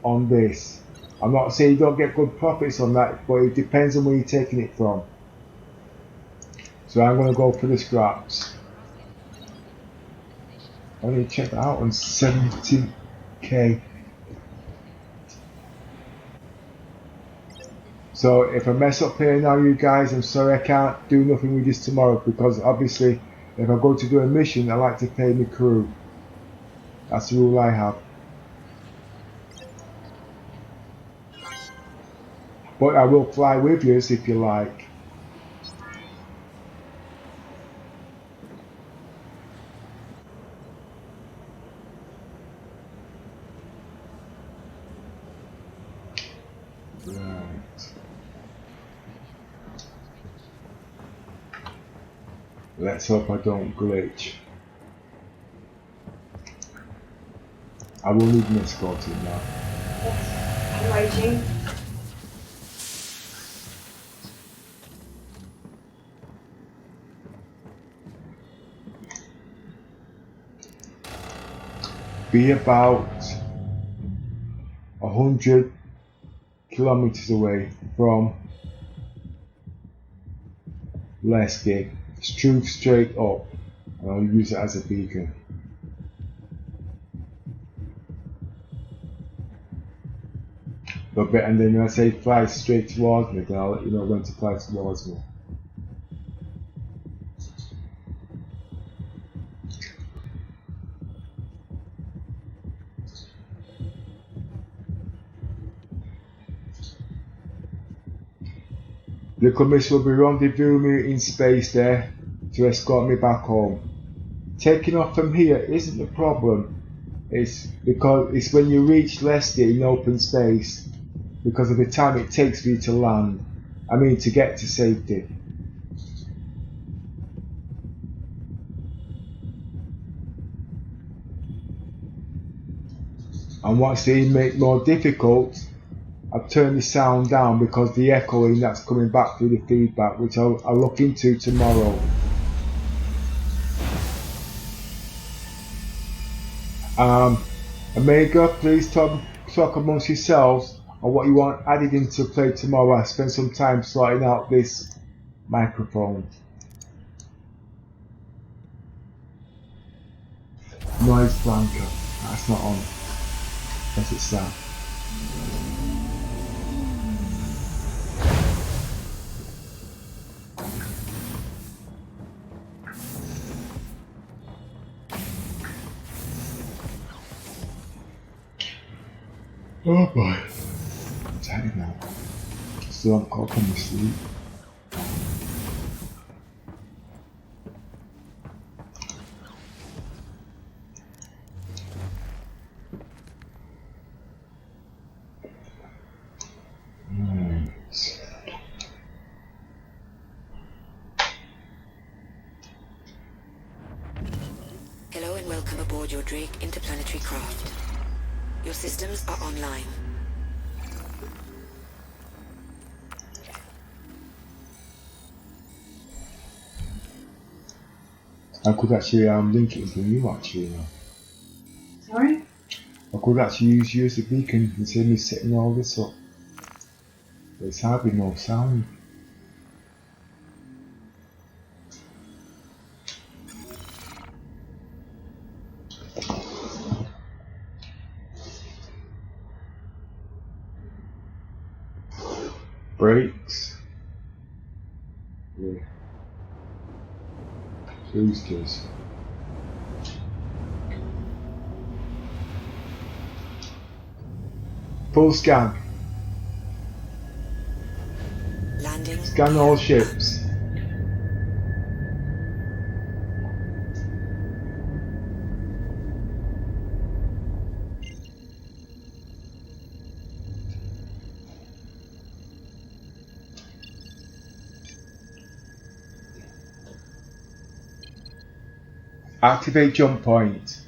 Speaker 1: on this. I'm not saying you don't get good profits on that, but it depends on where you're taking it from. So I'm going to go for the scraps. I need to check that out on 70k. So if I mess up here now, you guys, I'm sorry I can't do nothing with this tomorrow, because obviously if I go to do a mission, I like to pay my crew. That's the rule I have. But I will fly with you if you like. Right. Let's hope I don't glitch. I will need an escorting now.
Speaker 6: Yes, I'm waiting.
Speaker 1: Be about 100 kilometers away from Lesky. Shoot straight up, and I'll use it as a beacon. And then when I say fly straight towards me, then I'll let you know when to fly towards me. Little Miss will be rendezvousing me in space there to escort me back home. Taking off from here isn't the problem. It's because it's when you reach Lesky in open space, because of the time it takes for you to land. I mean, to get to safety. And what's to make it more difficult, I've turned the sound down because the echoing that's coming back through the feedback, which I'll look into tomorrow. Omega, please talk amongst yourselves on what you want added into play tomorrow. I spend some time sorting out this microphone. Noise blanket, that's not on. Yes, it's that. Oh boy, I'm tired now. Still haven't caught up on my sleep.
Speaker 3: Hello and welcome aboard your Drake interplanetary craft. Your systems are online.
Speaker 1: I could actually link it from you actually now.
Speaker 6: Sorry?
Speaker 1: I could actually use you as a beacon instead of me setting all this up. But it's hardly no sound. Brakes. Yeah. Boosters. Full scan.
Speaker 3: Landing.
Speaker 1: Scan all ships. Activate jump point.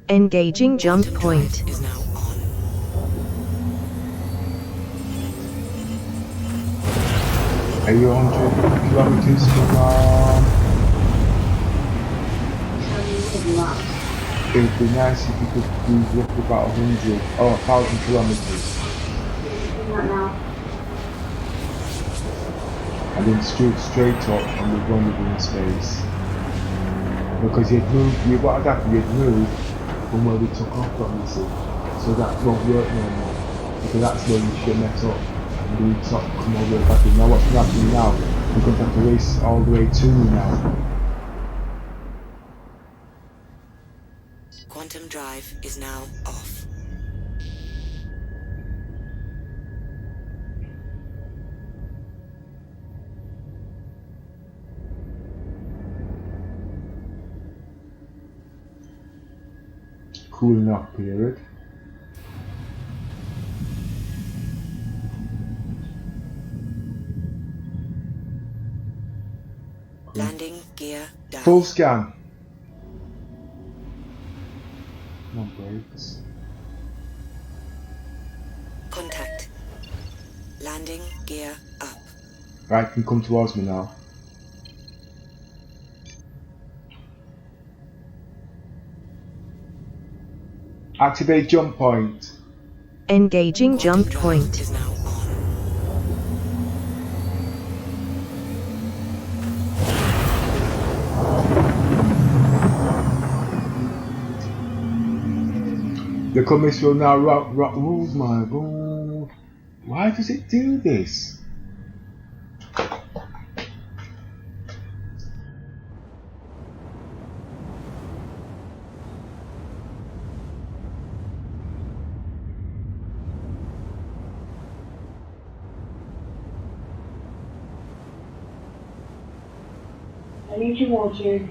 Speaker 2: Engaging jump point.
Speaker 3: Is now on.
Speaker 1: Are you 100 kilometers from it would be nice if you could do roughly about 100 or 1,000 kilometers.
Speaker 6: Right now.
Speaker 1: And then straight up and we're going to be in space. Because what had happened, you'd move from where we took off from, you see. So that won't work no more. Because that's where you should mess up. And we sort of come all the way back in. Now what's happening now? We're going to have to race all the way to you now.
Speaker 3: Quantum drive is now off.
Speaker 1: Cooling off period.
Speaker 3: Landing gear down.
Speaker 1: Full scan. Come on, brakes.
Speaker 3: Landing gear up.
Speaker 1: Right, you can come towards me now. Activate jump point.
Speaker 2: Engaging
Speaker 3: Quantum
Speaker 2: jump
Speaker 3: drive
Speaker 2: point.
Speaker 3: is now on.
Speaker 1: The committee will now oh my god. Why does it do this?
Speaker 6: I need towards you.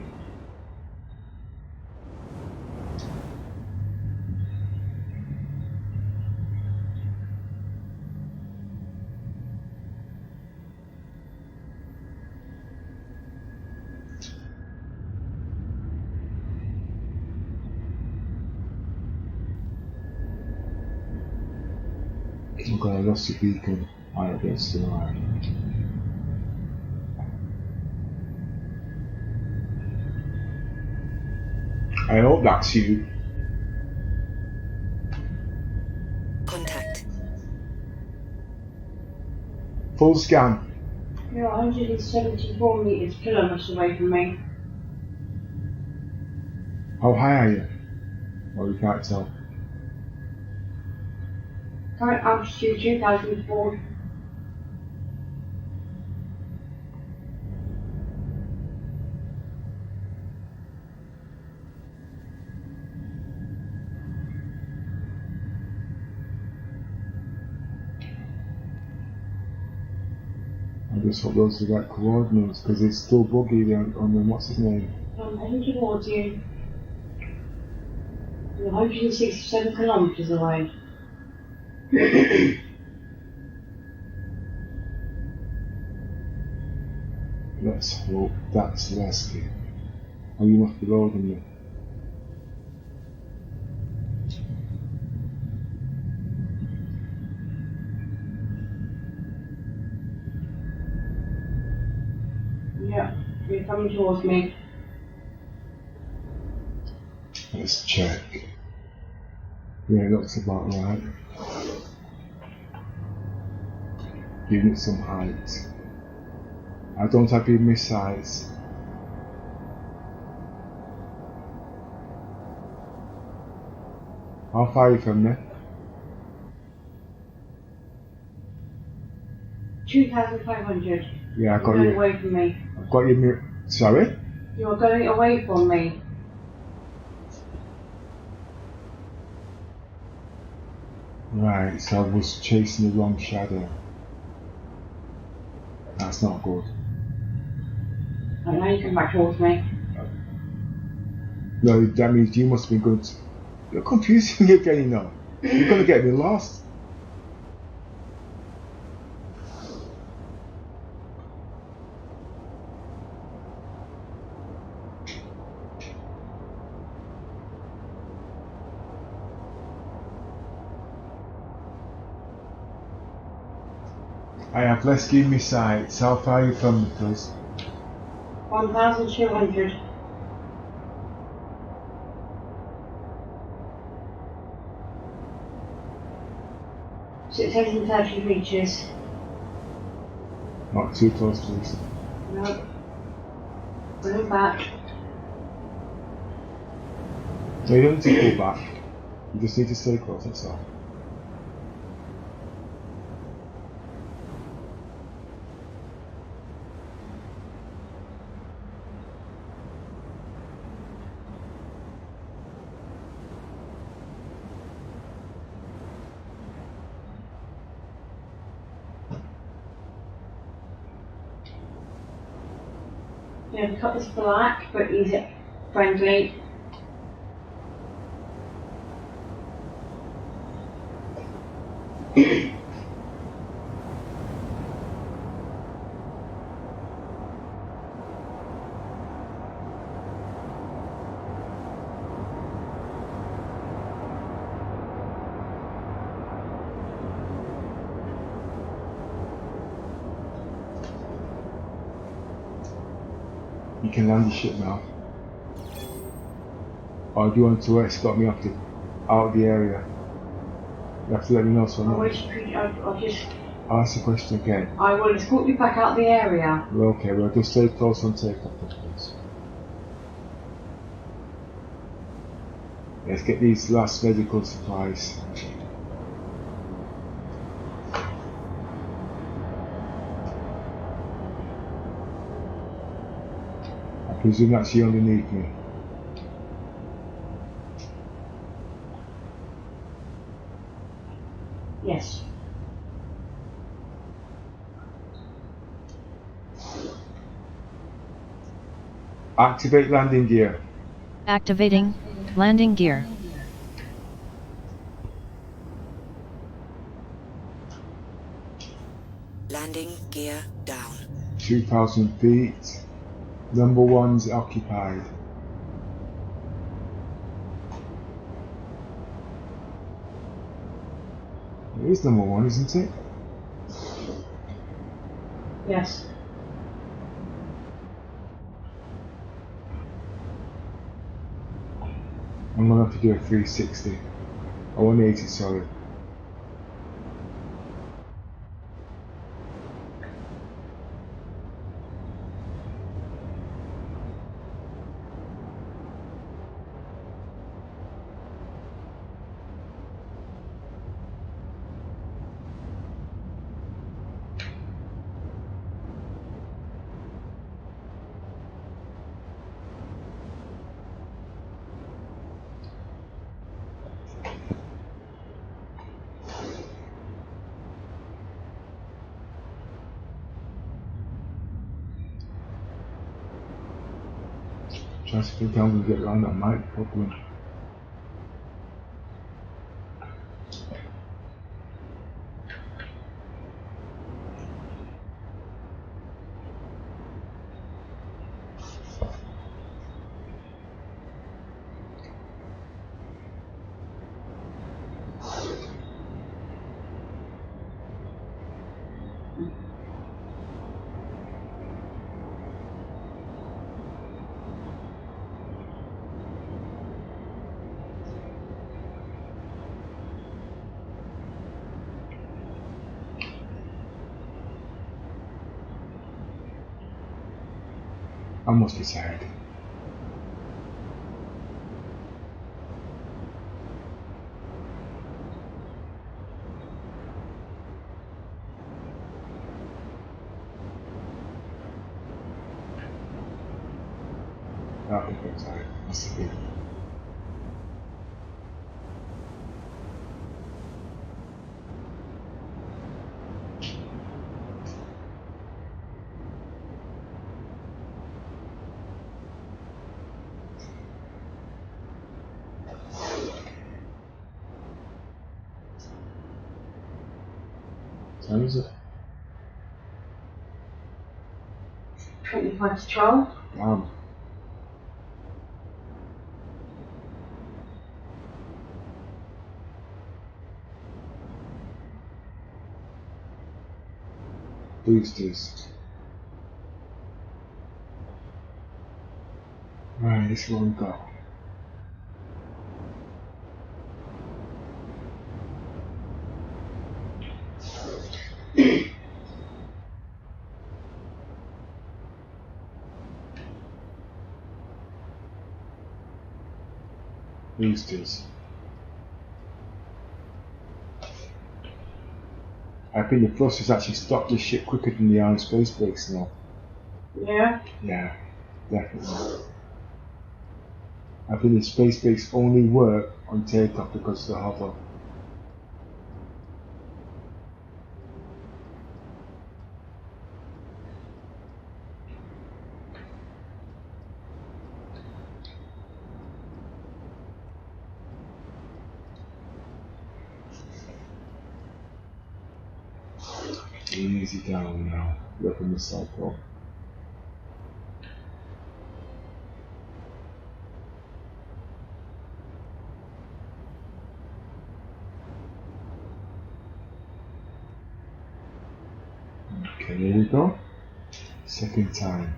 Speaker 1: Oh god, I lost the beacon. Alright, that's still alright. I hope that's you.
Speaker 3: Contact.
Speaker 1: Full scan.
Speaker 6: You're 174 kilometers away from me.
Speaker 1: How high are you? Well, you can't tell.
Speaker 6: Current altitude 2004.
Speaker 1: I just hope those are the right coordinates because it's still buggy on the what's his name?
Speaker 6: I'm heading towards you. You're 167 kilometers away.
Speaker 1: Let's hope that's Leslie. Oh, you must be loading me.
Speaker 6: Yeah, you're coming towards me.
Speaker 1: Let's check. Yeah, it looks about right. Giving it some height. I don't have any missiles. How far are you from me?
Speaker 6: 2,500.
Speaker 1: Yeah, I got
Speaker 6: You're going
Speaker 1: you.
Speaker 6: away from me.
Speaker 1: I've got you. Sorry?
Speaker 6: You're going away from me.
Speaker 1: Right, so I was chasing the wrong shadow. That's not good.
Speaker 6: And now you come back towards me.
Speaker 1: No, that means you must have been good. You're confusing me again, you know. You're gonna get me lost. I have less give me sights. How far are you from me, please?
Speaker 6: 1,200. So it's 630 meters.
Speaker 1: Not too close, please.
Speaker 6: No. Going back.
Speaker 1: No, you don't need to pull back. You just need to stay close, that's all.
Speaker 6: Yeah, the cup is black, but he's friendly.
Speaker 1: You can land the ship now. Or do you want to escort me out of the area? You have to let me know so I know.
Speaker 6: I'll
Speaker 1: Ask the question again.
Speaker 6: I will escort you back out the area.
Speaker 1: Well, okay, well, just stay close on takeoff, please. Let's get these last medical supplies. I presume that's you underneath me.
Speaker 6: Yes.
Speaker 1: Activate landing gear.
Speaker 4: Activating landing gear.
Speaker 3: Landing gear down.
Speaker 1: 2,000 feet. Number 1's occupied. It is number 1, isn't it?
Speaker 6: Yes.
Speaker 1: I'm gonna have to do a 360. Oh, 180, sorry. Trying to think how I'm gonna get around that mic problem. I must be tired. I think I'm tired. Must be. What time is it?
Speaker 6: 25 to 12.
Speaker 1: Damn. Boosters. Right, this is what we've got. Boosters. I think the thrusters actually stopped the ship quicker than the iron space brakes now.
Speaker 6: Yeah.
Speaker 1: Yeah, definitely. I think the space brakes only work on takeoff because of the hover. Easy down now. Look on the cycle. Okay, here we go. Second time.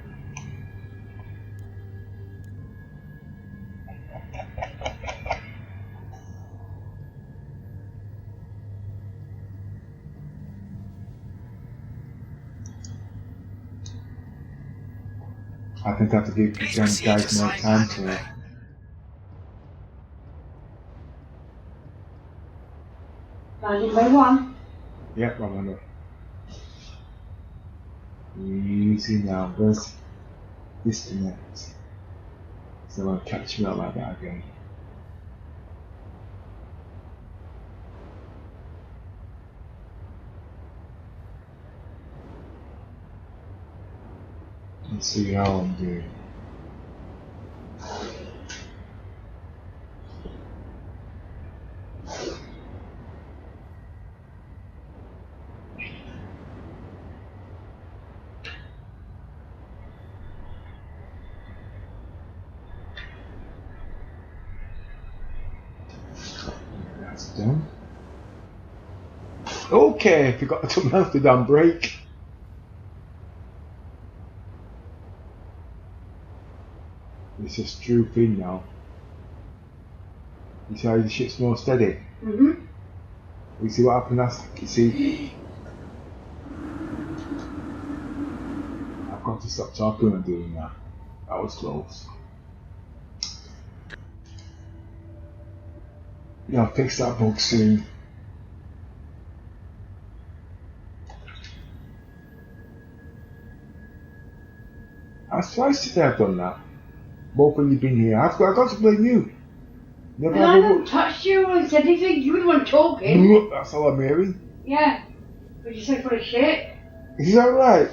Speaker 1: I think I have to give
Speaker 5: Please
Speaker 1: them
Speaker 5: proceed
Speaker 1: guys
Speaker 5: to
Speaker 1: more
Speaker 5: site
Speaker 1: time
Speaker 5: landing
Speaker 1: to.
Speaker 5: bay.
Speaker 6: Landing by 1.
Speaker 1: Yep, I'm on it. Easy now, let's disconnect. So I'll catch me out like that again. Let's see how I'm doing. That's done. Okay, forgot to mount the damn brake. It's just droop in now. You see how the ship's more steady?
Speaker 6: Mm-hmm.
Speaker 1: You see what happened last? You see? I've got to stop talking and doing that. That was close. Yeah, I'll fix that bug soon. I was twice today I've done that. Both when you've been here. I got to blame you. Never
Speaker 6: And I
Speaker 1: had a
Speaker 6: haven't touched you or said anything. You were the one talking.
Speaker 1: look. That's all I'm hearing.
Speaker 6: Yeah. But you're so full of shit.
Speaker 1: Is that right?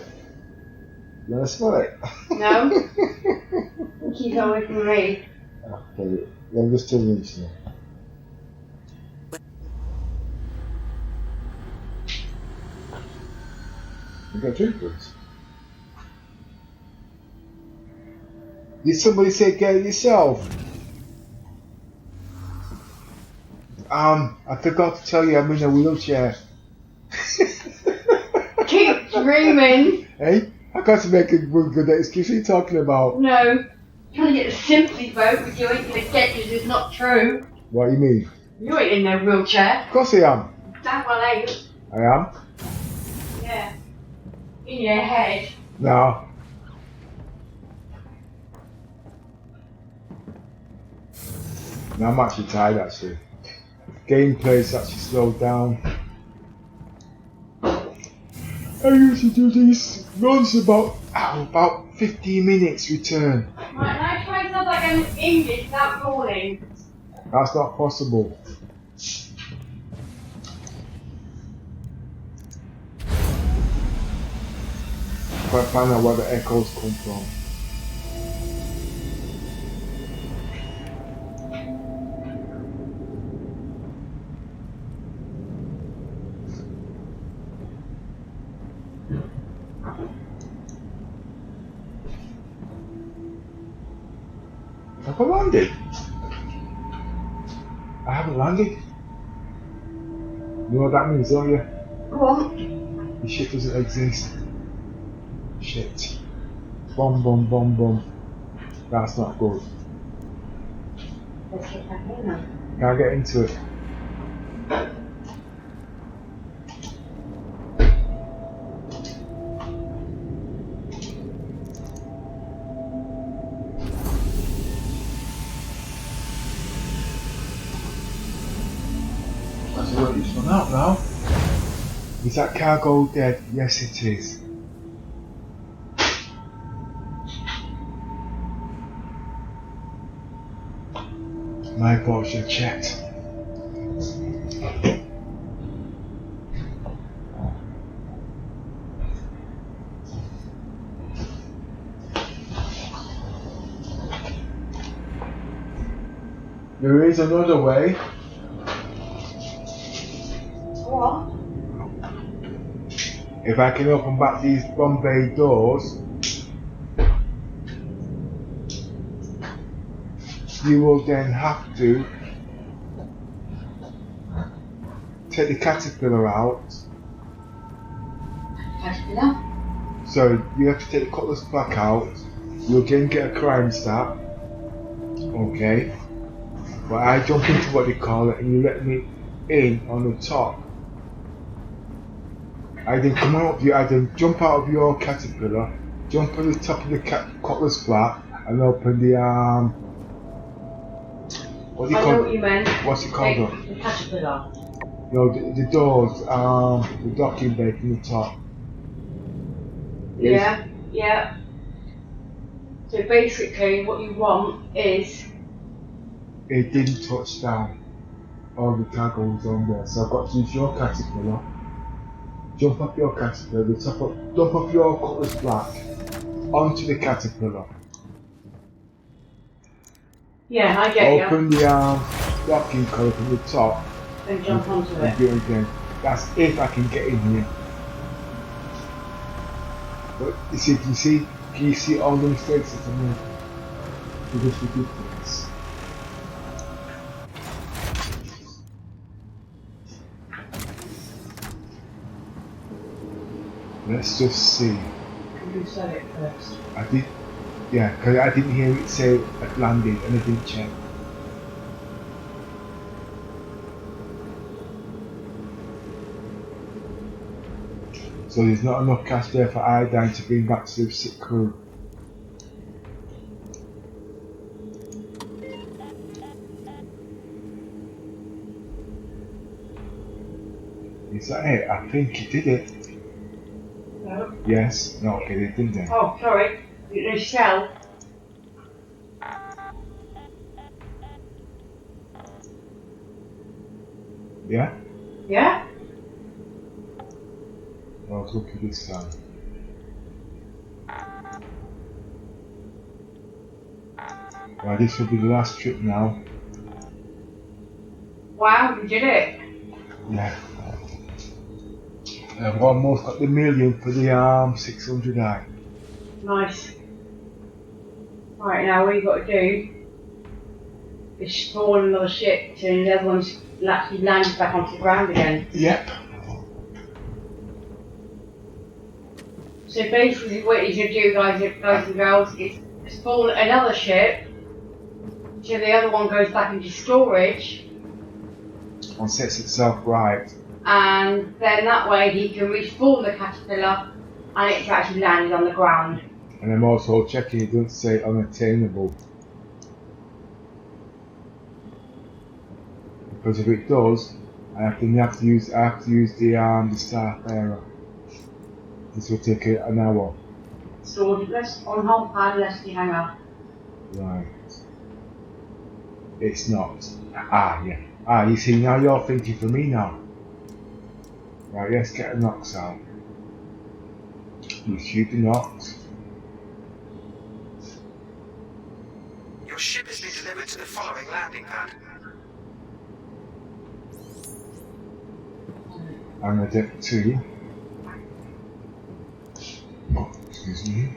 Speaker 1: You wanna smell it?
Speaker 6: No. Keep that away from me.
Speaker 1: Okay, I'm just telling you so. You got drink goods. Did somebody say get it yourself? I forgot to tell you I'm in a wheelchair.
Speaker 6: Keep dreaming.
Speaker 1: Hey, I got to make a good excuse. What are you talking about?
Speaker 6: No. Trying to get a sympathy vote with you ain't going to get you. It's not true.
Speaker 1: What do you mean?
Speaker 6: You ain't in no wheelchair.
Speaker 1: Of course I am.
Speaker 6: Damn well ain't.
Speaker 1: I am?
Speaker 6: Yeah. In your head.
Speaker 1: No. No, I'm actually tired actually. Gameplay's actually slowed down. I usually do these runs about 15 minutes return.
Speaker 6: Right, now try to sound like I'm English without calling.
Speaker 1: That's not possible. If I find out where the echoes come from. Have I landed? I haven't landed. You know what that means, don't you?
Speaker 6: Go on.
Speaker 1: The ship doesn't exist. Shit. Boom. That's not good.
Speaker 6: Let's get back in now.
Speaker 1: Can't get into it. Let's work this one out now. Is that cargo dead? Yes, it is. My fault, should have checked. There is another way.
Speaker 6: What?
Speaker 1: If I can open back these Bombay doors, you will then have to take the caterpillar out.
Speaker 6: Caterpillar?
Speaker 1: So you have to take the cutlass back out. You'll again get a crime stat. Okay. But I jump into what they call it and you let me in on the top. I then come out of you, I then jump out of your caterpillar jump on the top of the cutlass flat and open the what do you
Speaker 6: I
Speaker 1: call
Speaker 6: know
Speaker 1: it?
Speaker 6: what you meant.
Speaker 1: What's it called?
Speaker 6: The caterpillar.
Speaker 1: No, the doors, the docking bay from the top.
Speaker 6: Yeah, yeah. So basically what you want is...
Speaker 1: It didn't touch down. All the cargo was on there, so I've got to use your caterpillar. Jump up your caterpillar, dump up your cutlass black onto the caterpillar.
Speaker 6: Yeah, I get you.
Speaker 1: Open the docking cover from the top
Speaker 6: And jump onto
Speaker 1: and
Speaker 6: it.
Speaker 1: do it again. That's if I can get in here. But you see, can you see all the mistakes that I made? It was ridiculous. Let's just see.
Speaker 6: You said it first.
Speaker 1: I did, yeah, because I didn't hear it say it landed and I didn't check. So there's not enough cash there for iodine to bring back to the sick crew. Is that it? I think it did it.
Speaker 6: No.
Speaker 1: Yes. No, okay, it didn't then.
Speaker 6: Oh, sorry. You shell.
Speaker 1: Yeah?
Speaker 6: Yeah?
Speaker 1: I was looking this time. Right, this will be the last trip now.
Speaker 6: Wow, you did it.
Speaker 1: Yeah. I've almost got the million for the 600i.
Speaker 6: Nice. Right, now what you got to do is spawn another ship till the other one's actually lands back onto the ground again.
Speaker 1: Yep.
Speaker 6: So basically what you should do, guys and girls, is spawn another ship till the other one goes back into storage,
Speaker 1: And sets itself right.
Speaker 6: and then that way he can respawn the caterpillar and it's actually landed on the ground.
Speaker 1: And I'm also checking it doesn't say unattainable. Because if it does, I have to use the star error. This will take an hour.
Speaker 6: Stored less on hold pad, less the hangar.
Speaker 1: Right. It's not. Yeah. You see, now you're thinking for me now. Right, let's get a Nox out. You shoot the Nox.
Speaker 5: Your ship has been delivered to the following landing pad.
Speaker 1: I'm a deck 2. Oh, excuse me.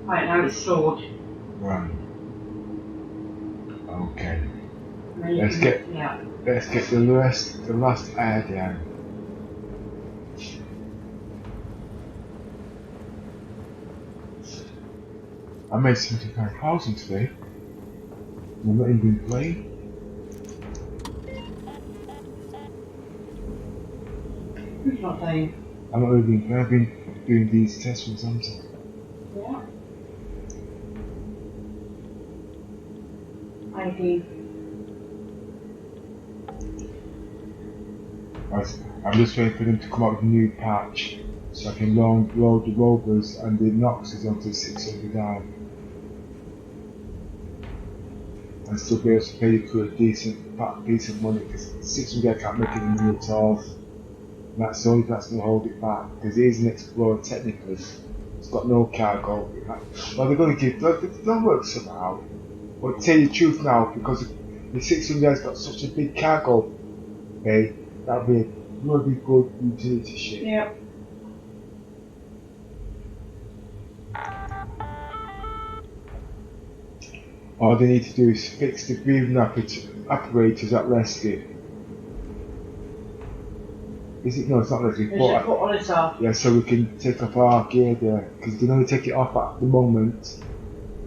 Speaker 6: Right, now it's stored.
Speaker 1: Right. Okay.
Speaker 6: And then you
Speaker 1: Let's
Speaker 6: can-
Speaker 1: get-
Speaker 6: Yeah.
Speaker 1: Let's get the last air down. I made 75,000 today. I'm not even playing.
Speaker 6: Who's not playing?
Speaker 1: I'm not even playing. I've been doing these tests with Samsung.
Speaker 6: Yeah. ID.
Speaker 1: I'm just waiting for them to come out with a new patch so I can load the rovers and the Noxes onto 600i and still be able to pay the crew a decent money, because 600i can't make any money at all. And that's the only thing that's going to hold it back, because it is an Explorer technically. It's got no cargo. Well, they're going to give, they'll work somehow. But to tell you the truth now, because the 600i's got such a big cargo bay, that'll be a really good utility ship.
Speaker 6: Yeah.
Speaker 1: All they need to do is fix the breathing apparatus at Leslie. Is it? No, it's not Leslie.
Speaker 6: They should put on it off.
Speaker 1: Yeah, so we can take off our gear there, because they can only take it off at the moment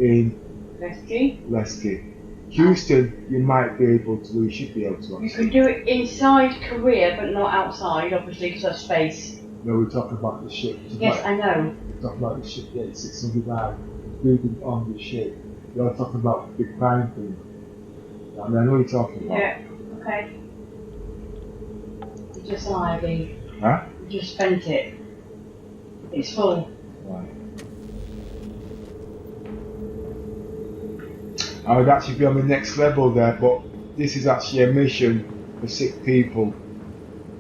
Speaker 1: in
Speaker 6: SG.
Speaker 1: Leslie. Houston, you might be able to, you should be able to.
Speaker 6: You can do it inside Korea, but not outside, obviously, because of space.
Speaker 1: No, we're talking about the ship.
Speaker 6: Yes, I know.
Speaker 1: We're talking about the ship, yeah, it's 600 miles, building on the ship. You're talking about the crime thing. I mean, I know what you're talking about.
Speaker 6: Yeah, okay. It's just an ID.
Speaker 1: Huh?
Speaker 6: You just spent it. It's full.
Speaker 1: Right. I would actually be on the next level there, but this is actually a mission for sick people.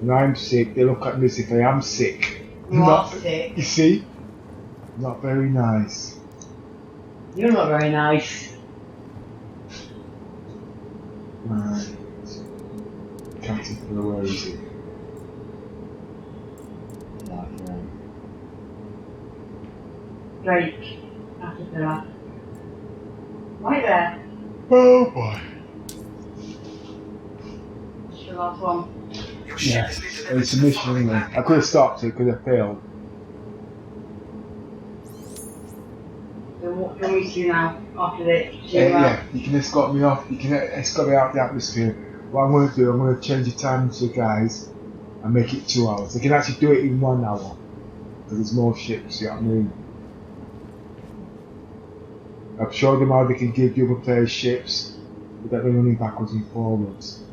Speaker 1: When I'm sick, they look at me as if I am sick.
Speaker 6: You are sick.
Speaker 1: You see? Not very nice.
Speaker 6: You're not very nice.
Speaker 1: Right. Caterpillar, where is it?
Speaker 6: Drake. Caterpillar. Right there.
Speaker 1: Oh boy.
Speaker 6: That's your last one.
Speaker 5: Your ship
Speaker 1: Yeah,
Speaker 5: has been delivered
Speaker 1: it's
Speaker 5: to
Speaker 1: a
Speaker 5: the
Speaker 1: mission,
Speaker 5: following
Speaker 1: isn't it?
Speaker 5: landing
Speaker 1: I could have stopped it, could have failed.
Speaker 6: So what do you want me to do now after this?
Speaker 1: Yeah, you can escort me off, you can escort me out the atmosphere. What I'm going to do, I'm going to change the time to the guys and make it 2 hours. They can actually do it in 1 hour because there's more ships, you know what I mean? I've showed them how they can give the other players ships without them running backwards and forwards.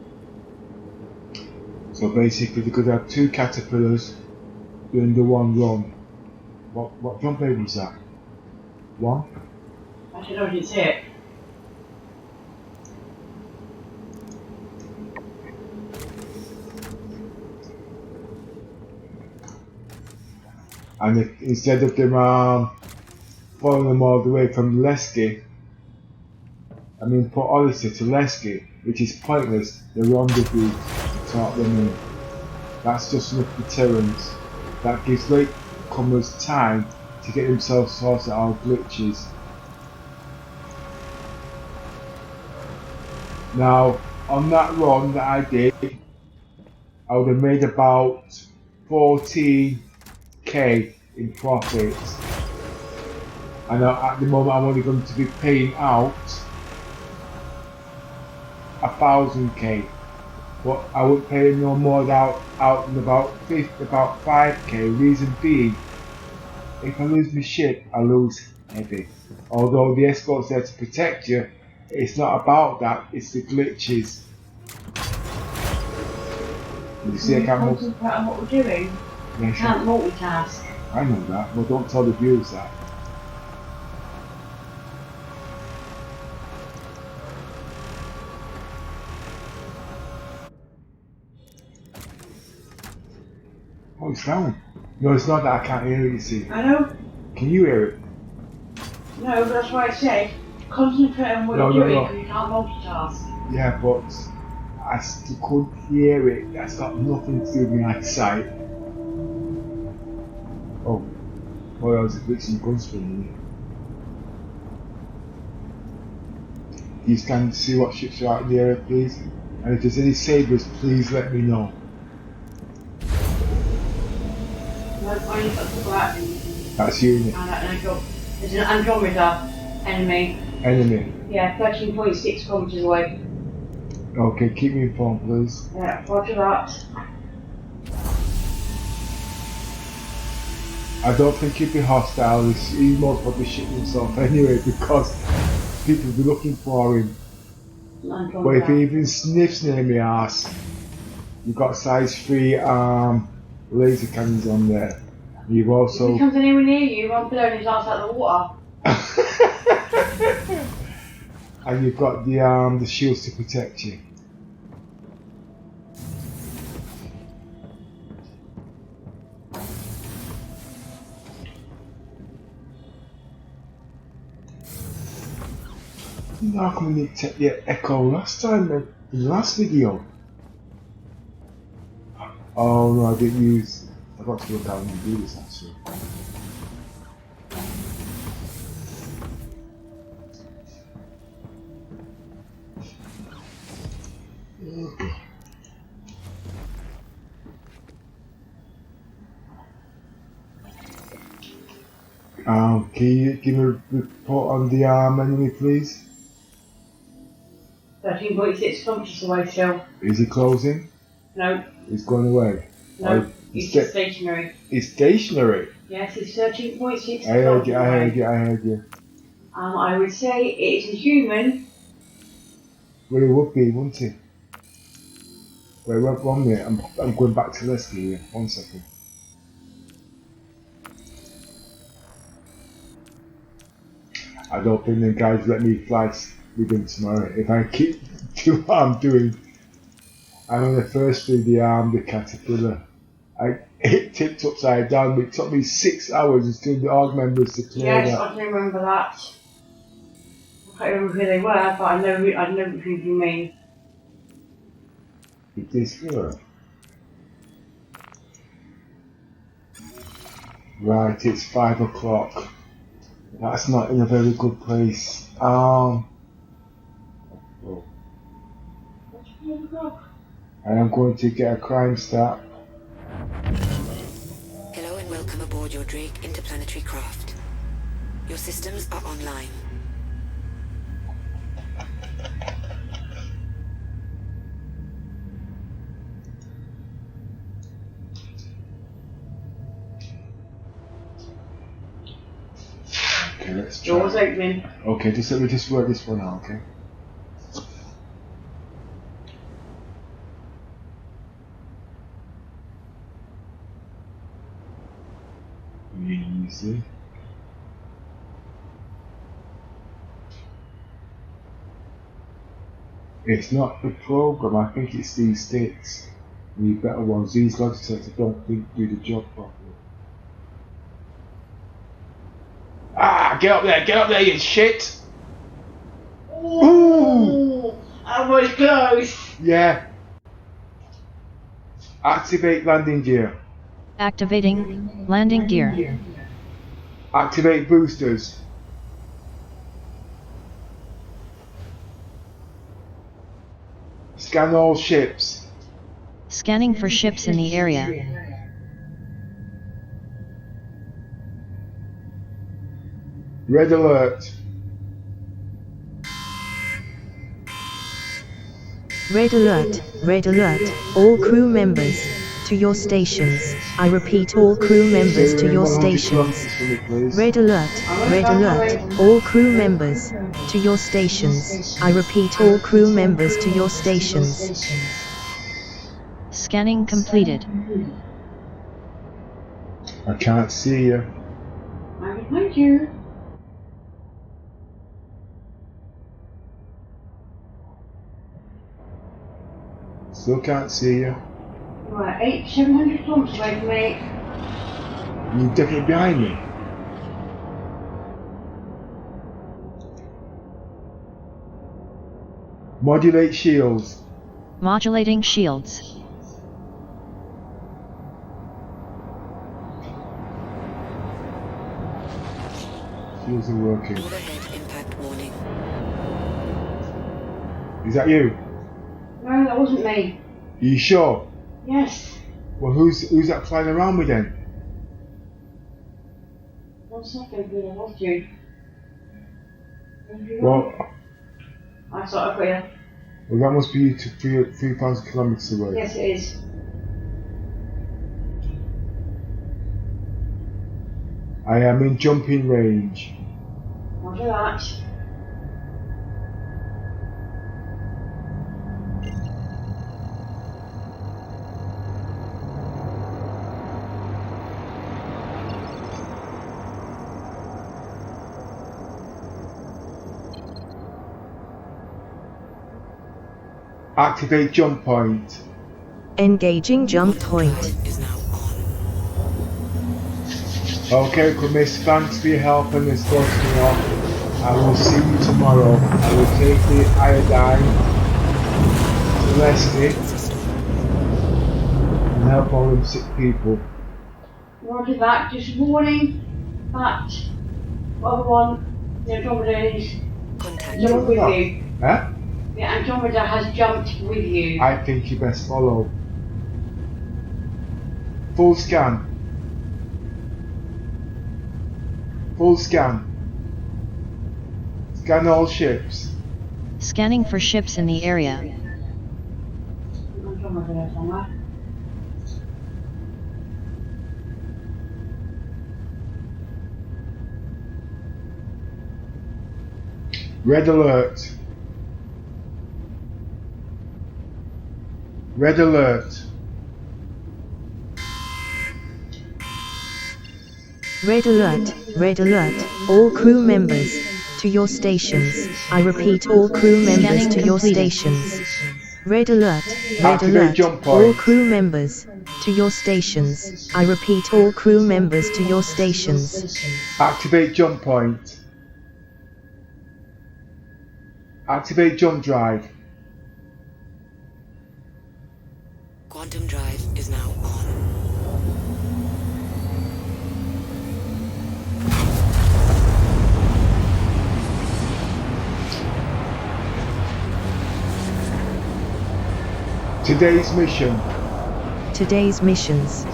Speaker 1: So basically they could have 2 caterpillars doing the 1 run. What jump blade was that? 1?
Speaker 6: Actually, no, I didn't see it.
Speaker 1: And instead of them following them all the way from Lesky, Port Odyssey to Lesky, which is pointless, they rendezvous to talk them in. That's just enough deterrence. That gives latecomers time to get themselves sorted out of glitches. Now, on that run that I did, I would have made about 14k in profits. And at the moment I'm only going to be paying out 1000k. But I wouldn't pay no more out than about 5k. Reason being, if I lose my ship, I lose heavy. Although the escort's there to protect you, it's not about that, it's the glitches. You see, I can't
Speaker 6: concentrate on what we're doing. You can't multitask.
Speaker 1: I know that, but don't tell the viewers that. Oh, it's down. No, it's not that I can't hear it, you see.
Speaker 6: I know.
Speaker 1: Can you hear it?
Speaker 6: No, but that's why I said concentrate on what you're doing because you can't multitask.
Speaker 1: Yeah, but I still couldn't hear it. That's got nothing to do with my eyesight. Oh, boy, I was glitching guns for me. You can see what ships are out in the area, please. And if there's any sabres, please let me know.
Speaker 6: I've only got the black.
Speaker 1: That's you, isn't it?
Speaker 6: There's an Andromeda enemy.
Speaker 1: Enemy.
Speaker 6: Yeah, 13.6 kilometres away.
Speaker 1: Okay, keep me informed, please.
Speaker 6: Yeah, roger that.
Speaker 1: I don't think he'd be hostile. He most probably shit himself anyway because people will be looking for him. But if he even sniffs near my ass, you've got size 3 laser cannons on there. You've also.
Speaker 6: If he comes anywhere near you, I'm blowing his ass out of the water.
Speaker 1: And you've got the shields to protect you. How come we need to take the echo last time in the last video? Oh no, I didn't use. I got to go down and do this actually. Can you give me a report on the enemy, please?
Speaker 6: 13.6 kilometres away still.
Speaker 1: Is he closing?
Speaker 6: No,
Speaker 1: He's going away.
Speaker 6: no,
Speaker 1: He's
Speaker 6: he's just stationary.
Speaker 1: He's stationary.
Speaker 6: Yes, it's 13.6
Speaker 1: I heard
Speaker 6: kilometres
Speaker 1: you, I
Speaker 6: away.
Speaker 1: heard you, I heard you.
Speaker 6: I would say it's a human.
Speaker 1: Well, he would be, wouldn't he? Wait, 1 minute. I'm going back to rescue here. 1 second. I don't think the guys let me fly with him tomorrow. If I keep doing what I'm doing, I'm on the first through the arm, the caterpillar. It tipped upside down. It took me 6 hours until the org members to clear
Speaker 6: Yes,
Speaker 1: that.
Speaker 6: I can remember that. I can't remember who they were, but I know who you mean.
Speaker 1: It is here. Right, it's 5 o'clock. That's not in a very good place. I am going to get a crime start.
Speaker 3: Hello and welcome aboard your Drake interplanetary craft. Your systems are online.
Speaker 1: Okay, let's try.
Speaker 6: Doors opening.
Speaker 1: Okay, let me just work this one out, okay? Easy. It's not the program, I think it's these sticks. The better ones. These logitechs I don't think do the job properly. Ah, get up there, you shit! Ooh!
Speaker 6: That was close.
Speaker 1: Yeah. Activate landing gear.
Speaker 4: Activating landing gear.
Speaker 1: Activate boosters. Scan all ships.
Speaker 4: Scanning for ships in the area.
Speaker 1: Red alert.
Speaker 2: Red alert, red alert, all crew members, to your stations. I repeat, all crew members to your stations. Red alert, all crew members, to your stations. I repeat, all crew members to your stations.
Speaker 4: Scanning completed.
Speaker 1: I can't see you.
Speaker 6: I'm behind you.
Speaker 1: Still can't see you.
Speaker 6: Right, 700 kilometres away from me.
Speaker 1: You're definitely behind me. Modulate shields.
Speaker 4: Modulating shields.
Speaker 1: Shields are working.
Speaker 3: Overhead impact warning.
Speaker 1: Is that you?
Speaker 6: No, that wasn't me.
Speaker 1: Are you sure?
Speaker 6: Yes.
Speaker 1: Well, who's that flying around with then?
Speaker 6: 1 second, I lost you.
Speaker 1: Well,
Speaker 6: I saw it for you.
Speaker 1: well that must be you 3,000 kilometers away.
Speaker 6: Yes, it is.
Speaker 1: I am in jumping range.
Speaker 6: Roger that.
Speaker 1: Activate jump point.
Speaker 2: Engaging jump point.
Speaker 3: Is now on.
Speaker 1: Okay, Miss, thanks for your help and escorting me off. I will see you tomorrow. I will take the iodine to Leslie and help all them sick people.
Speaker 6: Roger that. Just warning that other one, the Andromeda is
Speaker 3: Contact.
Speaker 6: jumped with you.
Speaker 1: Huh?
Speaker 6: The Andromeda has jumped with you.
Speaker 1: I think you best follow. Full scan. Full scan. Scan all ships.
Speaker 4: Scanning for ships in the area.
Speaker 6: Andromeda somewhere.
Speaker 1: Red alert. Red alert.
Speaker 2: Red alert, red alert, all crew members, to your stations. I repeat, all crew members
Speaker 4: Scanning
Speaker 2: to your
Speaker 4: completed.
Speaker 2: stations. Red alert, red
Speaker 1: Activate
Speaker 2: alert,
Speaker 1: jump
Speaker 2: all
Speaker 1: point.
Speaker 2: crew members, to your stations. I repeat, all crew members to your stations.
Speaker 1: Activate jump point. Activate jump drive.
Speaker 3: Quantum drive is now on.
Speaker 1: Today's mission.
Speaker 2: Today's missions.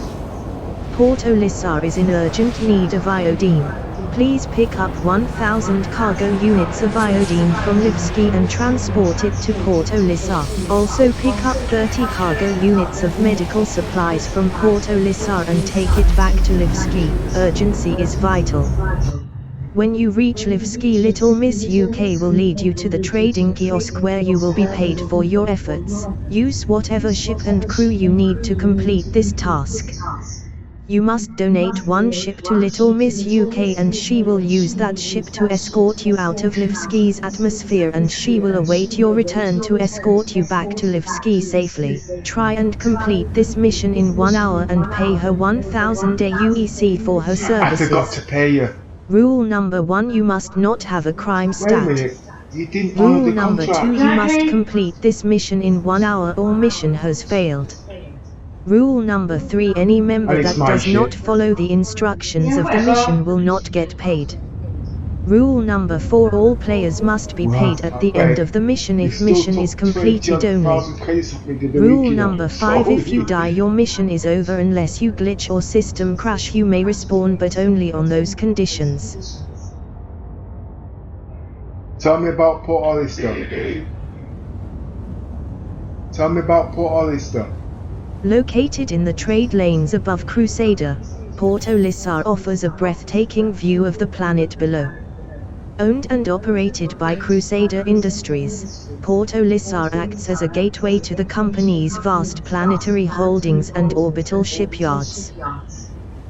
Speaker 2: Port Olisar is in urgent need of iodine. Please pick up 1,000 cargo units of iodine from Lipski and transport it to Port Olisar. Also pick up 30 cargo units of medical supplies from Port Olisar and take it back to Lipski. Urgency is vital. When you reach Lipski, Little Miss UK will lead you to the trading kiosk where you will be paid for your efforts. Use whatever ship and crew you need to complete this task. You must donate one ship to Little Miss UK and she will use that ship to escort you out of Lipski's atmosphere, and she will await your return to escort you back to Lipski safely. Try and complete this mission in 1 hour and pay her 1,000 aUEC for her
Speaker 1: I forgot to
Speaker 2: services.
Speaker 1: pay you.
Speaker 2: Rule number 1: you must not have a crime
Speaker 1: Wait a
Speaker 2: stat.
Speaker 1: minute. You didn't honor
Speaker 2: Rule
Speaker 1: the
Speaker 2: number 2:
Speaker 1: contract.
Speaker 2: you must complete this mission in 1 hour or mission has failed. Rule number 3: any member
Speaker 1: And it's
Speaker 2: that
Speaker 1: my
Speaker 2: does not
Speaker 1: ship.
Speaker 2: follow the instructions of the mission will not get paid. Rule number 4: all players must be paid at the end of the mission if mission is completed only. Rule number 5: if you die, your mission is over unless you glitch or system crash. You may respawn, but only on those conditions.
Speaker 1: Tell me about Port Olisar. Tell me about Port Olisar.
Speaker 2: Located in the trade lanes above Crusader, Port Olisar offers a breathtaking view of the planet below. Owned and operated by Crusader Industries, Port Olisar acts as a gateway to the company's vast planetary holdings and orbital shipyards.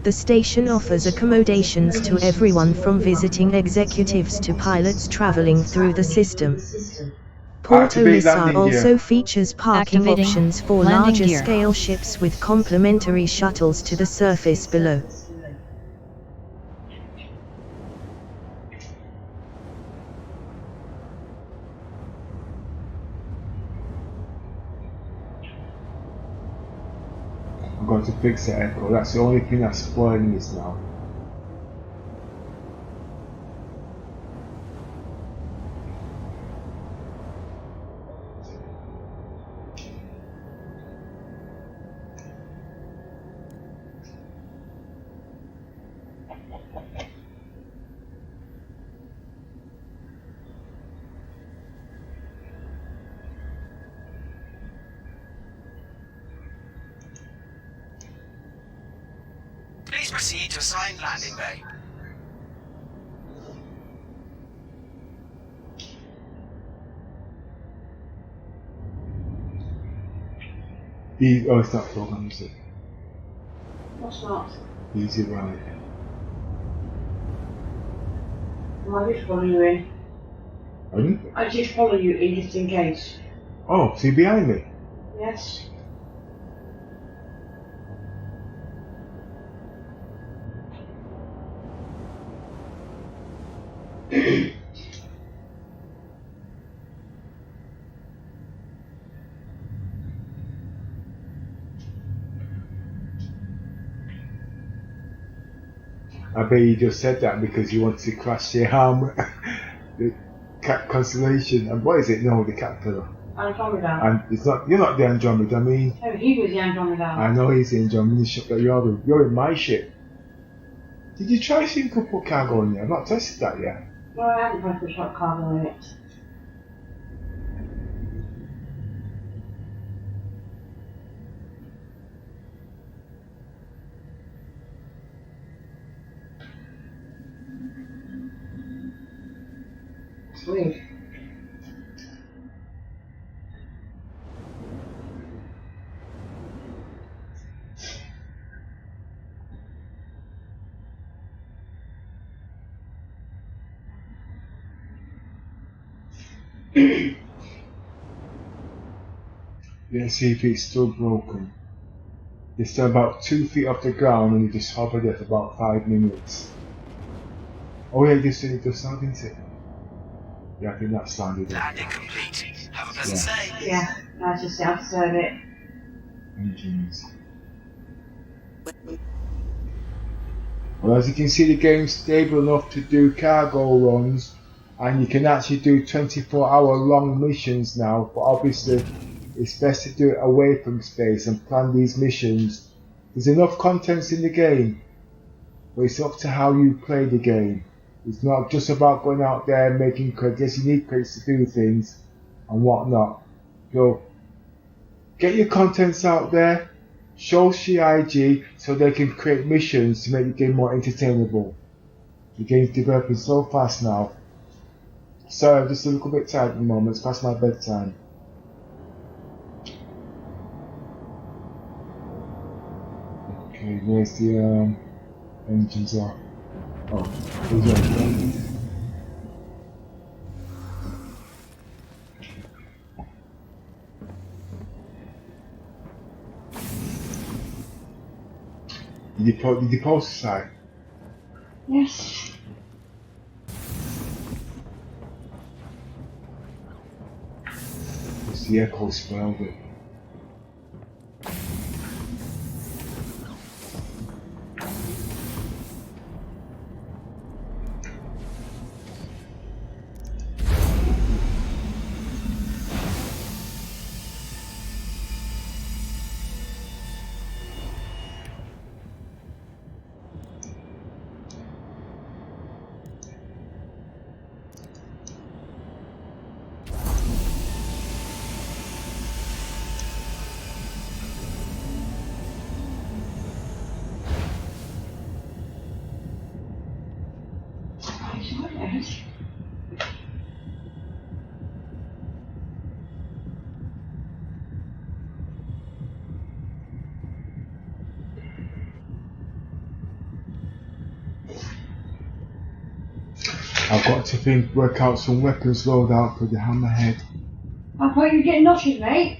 Speaker 2: The station offers accommodations to everyone from visiting executives to pilots traveling through the system. Port
Speaker 1: Activate
Speaker 2: Olisar
Speaker 1: landing
Speaker 2: also
Speaker 1: gear.
Speaker 2: features parking
Speaker 4: Activating
Speaker 2: options for
Speaker 4: landing
Speaker 2: larger
Speaker 4: gear.
Speaker 2: scale ships with complimentary shuttles to the surface below.
Speaker 1: I'm going to fix the echo. That's the only thing that's spoiling this now.
Speaker 5: Please proceed to assigned landing bay.
Speaker 1: Oh, it's not program, is it?
Speaker 6: What's not?
Speaker 1: Easy right.
Speaker 6: I just follow you in.
Speaker 1: Pardon?
Speaker 6: I just follow you in just in case.
Speaker 1: Oh, so you're behind me?
Speaker 6: Yes?
Speaker 1: I bet you just said that because you want to crash the the cat constellation. And what is it? No, the caterpillar.
Speaker 6: Andromeda.
Speaker 1: And it's not. You're not the Andromeda. I mean,
Speaker 6: No, he was the Andromeda.
Speaker 1: I know he's the Andromeda ship, but you're in my ship. Did you try to see if you could put cargo in there? I've not tested that yet.
Speaker 6: Well, I haven't tried to put cargo in it. It's weird.
Speaker 1: Let's see if it's still broken. It's still about 2 feet off the ground and you just hovered it for about 5 minutes. Oh yeah, it does sound, didn't it? Yeah, I think that sounded it.
Speaker 5: Landing complete. Have a pleasant stay.
Speaker 6: Yeah, I just observe it.
Speaker 1: Engines. Well, as you can see, the game's stable enough to do cargo runs, and you can actually do 24-hour long missions now, but obviously it's best to do it away from space and plan these missions. There's enough contents in the game, but it's up to how you play the game. It's not just about going out there and making credits. You need credits to do things and whatnot. So get your contents out there, show CIG so they can create missions to make the game more entertainable. The game's developing so fast now. Sorry, I'm just a little bit tired at the moment. It's past my bedtime. Okay, where's the engines are? Oh, those are the engines. Did you post the site?
Speaker 6: Yes.
Speaker 1: It's the echo spelled it. I've got to work out some weapons loadout for the hammerhead.
Speaker 6: I thought you were getting knotted, mate.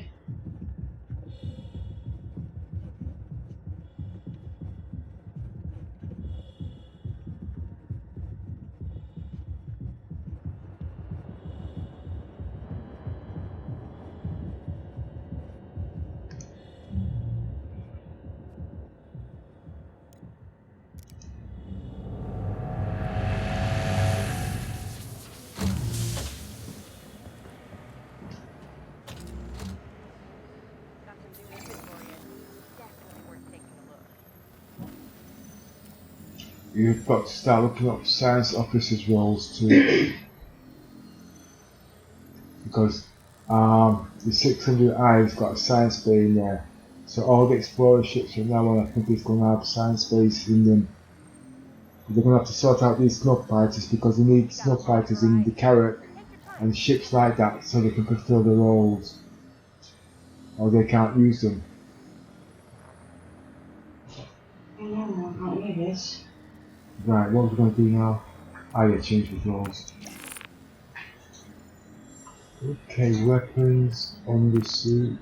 Speaker 1: You've got to start looking up science officers' roles too. Because the 600i's got a science bay in there. So all the explorer ships from now on I think is going to have science bases in them. They're going to have to sort out these snuff fighters because they need snuff fighters in the Carrack and ships like that so they can fulfill their roles. Or they can't use them.
Speaker 6: I know, I can't hear this.
Speaker 1: Right, what are we going to do now? Yeah, change the roles. Okay, weapons on the suit.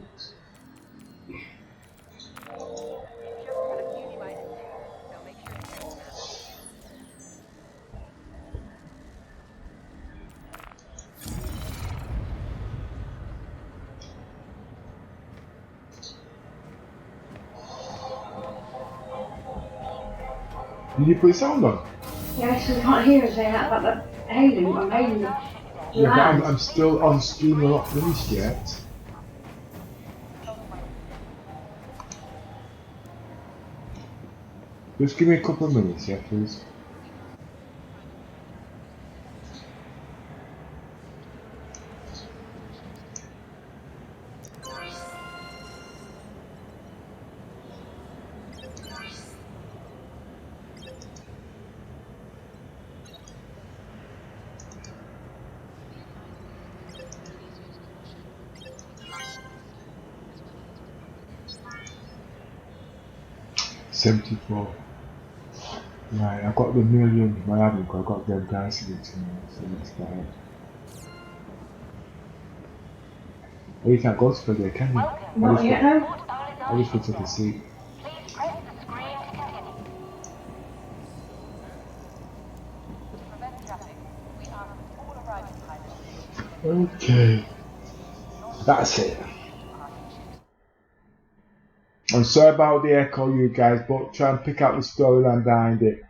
Speaker 1: Did you put sound on?
Speaker 6: Yeah, so we can't hear us saying that about the hailing. I'm hailing the
Speaker 1: Yeah,
Speaker 6: land.
Speaker 1: but I'm still on stream, we're not finished yet. Just give me a couple of minutes, yeah, please. 74. Right, I've got the million, I haven't got, I've got them guys to do tomorrow, so let's get it. Oh, you can't go to the day, can you?
Speaker 6: Not yet, no.
Speaker 1: I just want to take a seat. Okay, that's it. I'm sorry about the echo, you guys, but try and pick out the storyline behind it.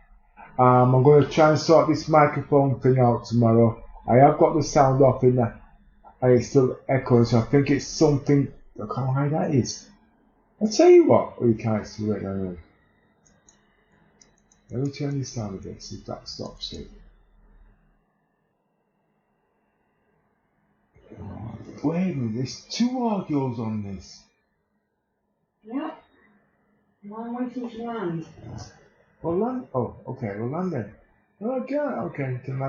Speaker 1: I'm going to try and sort this microphone thing out tomorrow. I have got the sound off in there, and it's still echoing, so I think it's something. I can't know how that is. I'll tell you what, you can't see it now. Let me turn this down a bit, see if that stops it. Wait a minute, there's 2 audios on this.
Speaker 6: Yeah. Why am I waiting to land?
Speaker 1: Well, land. Oh, okay, well, land then. Okay, to land.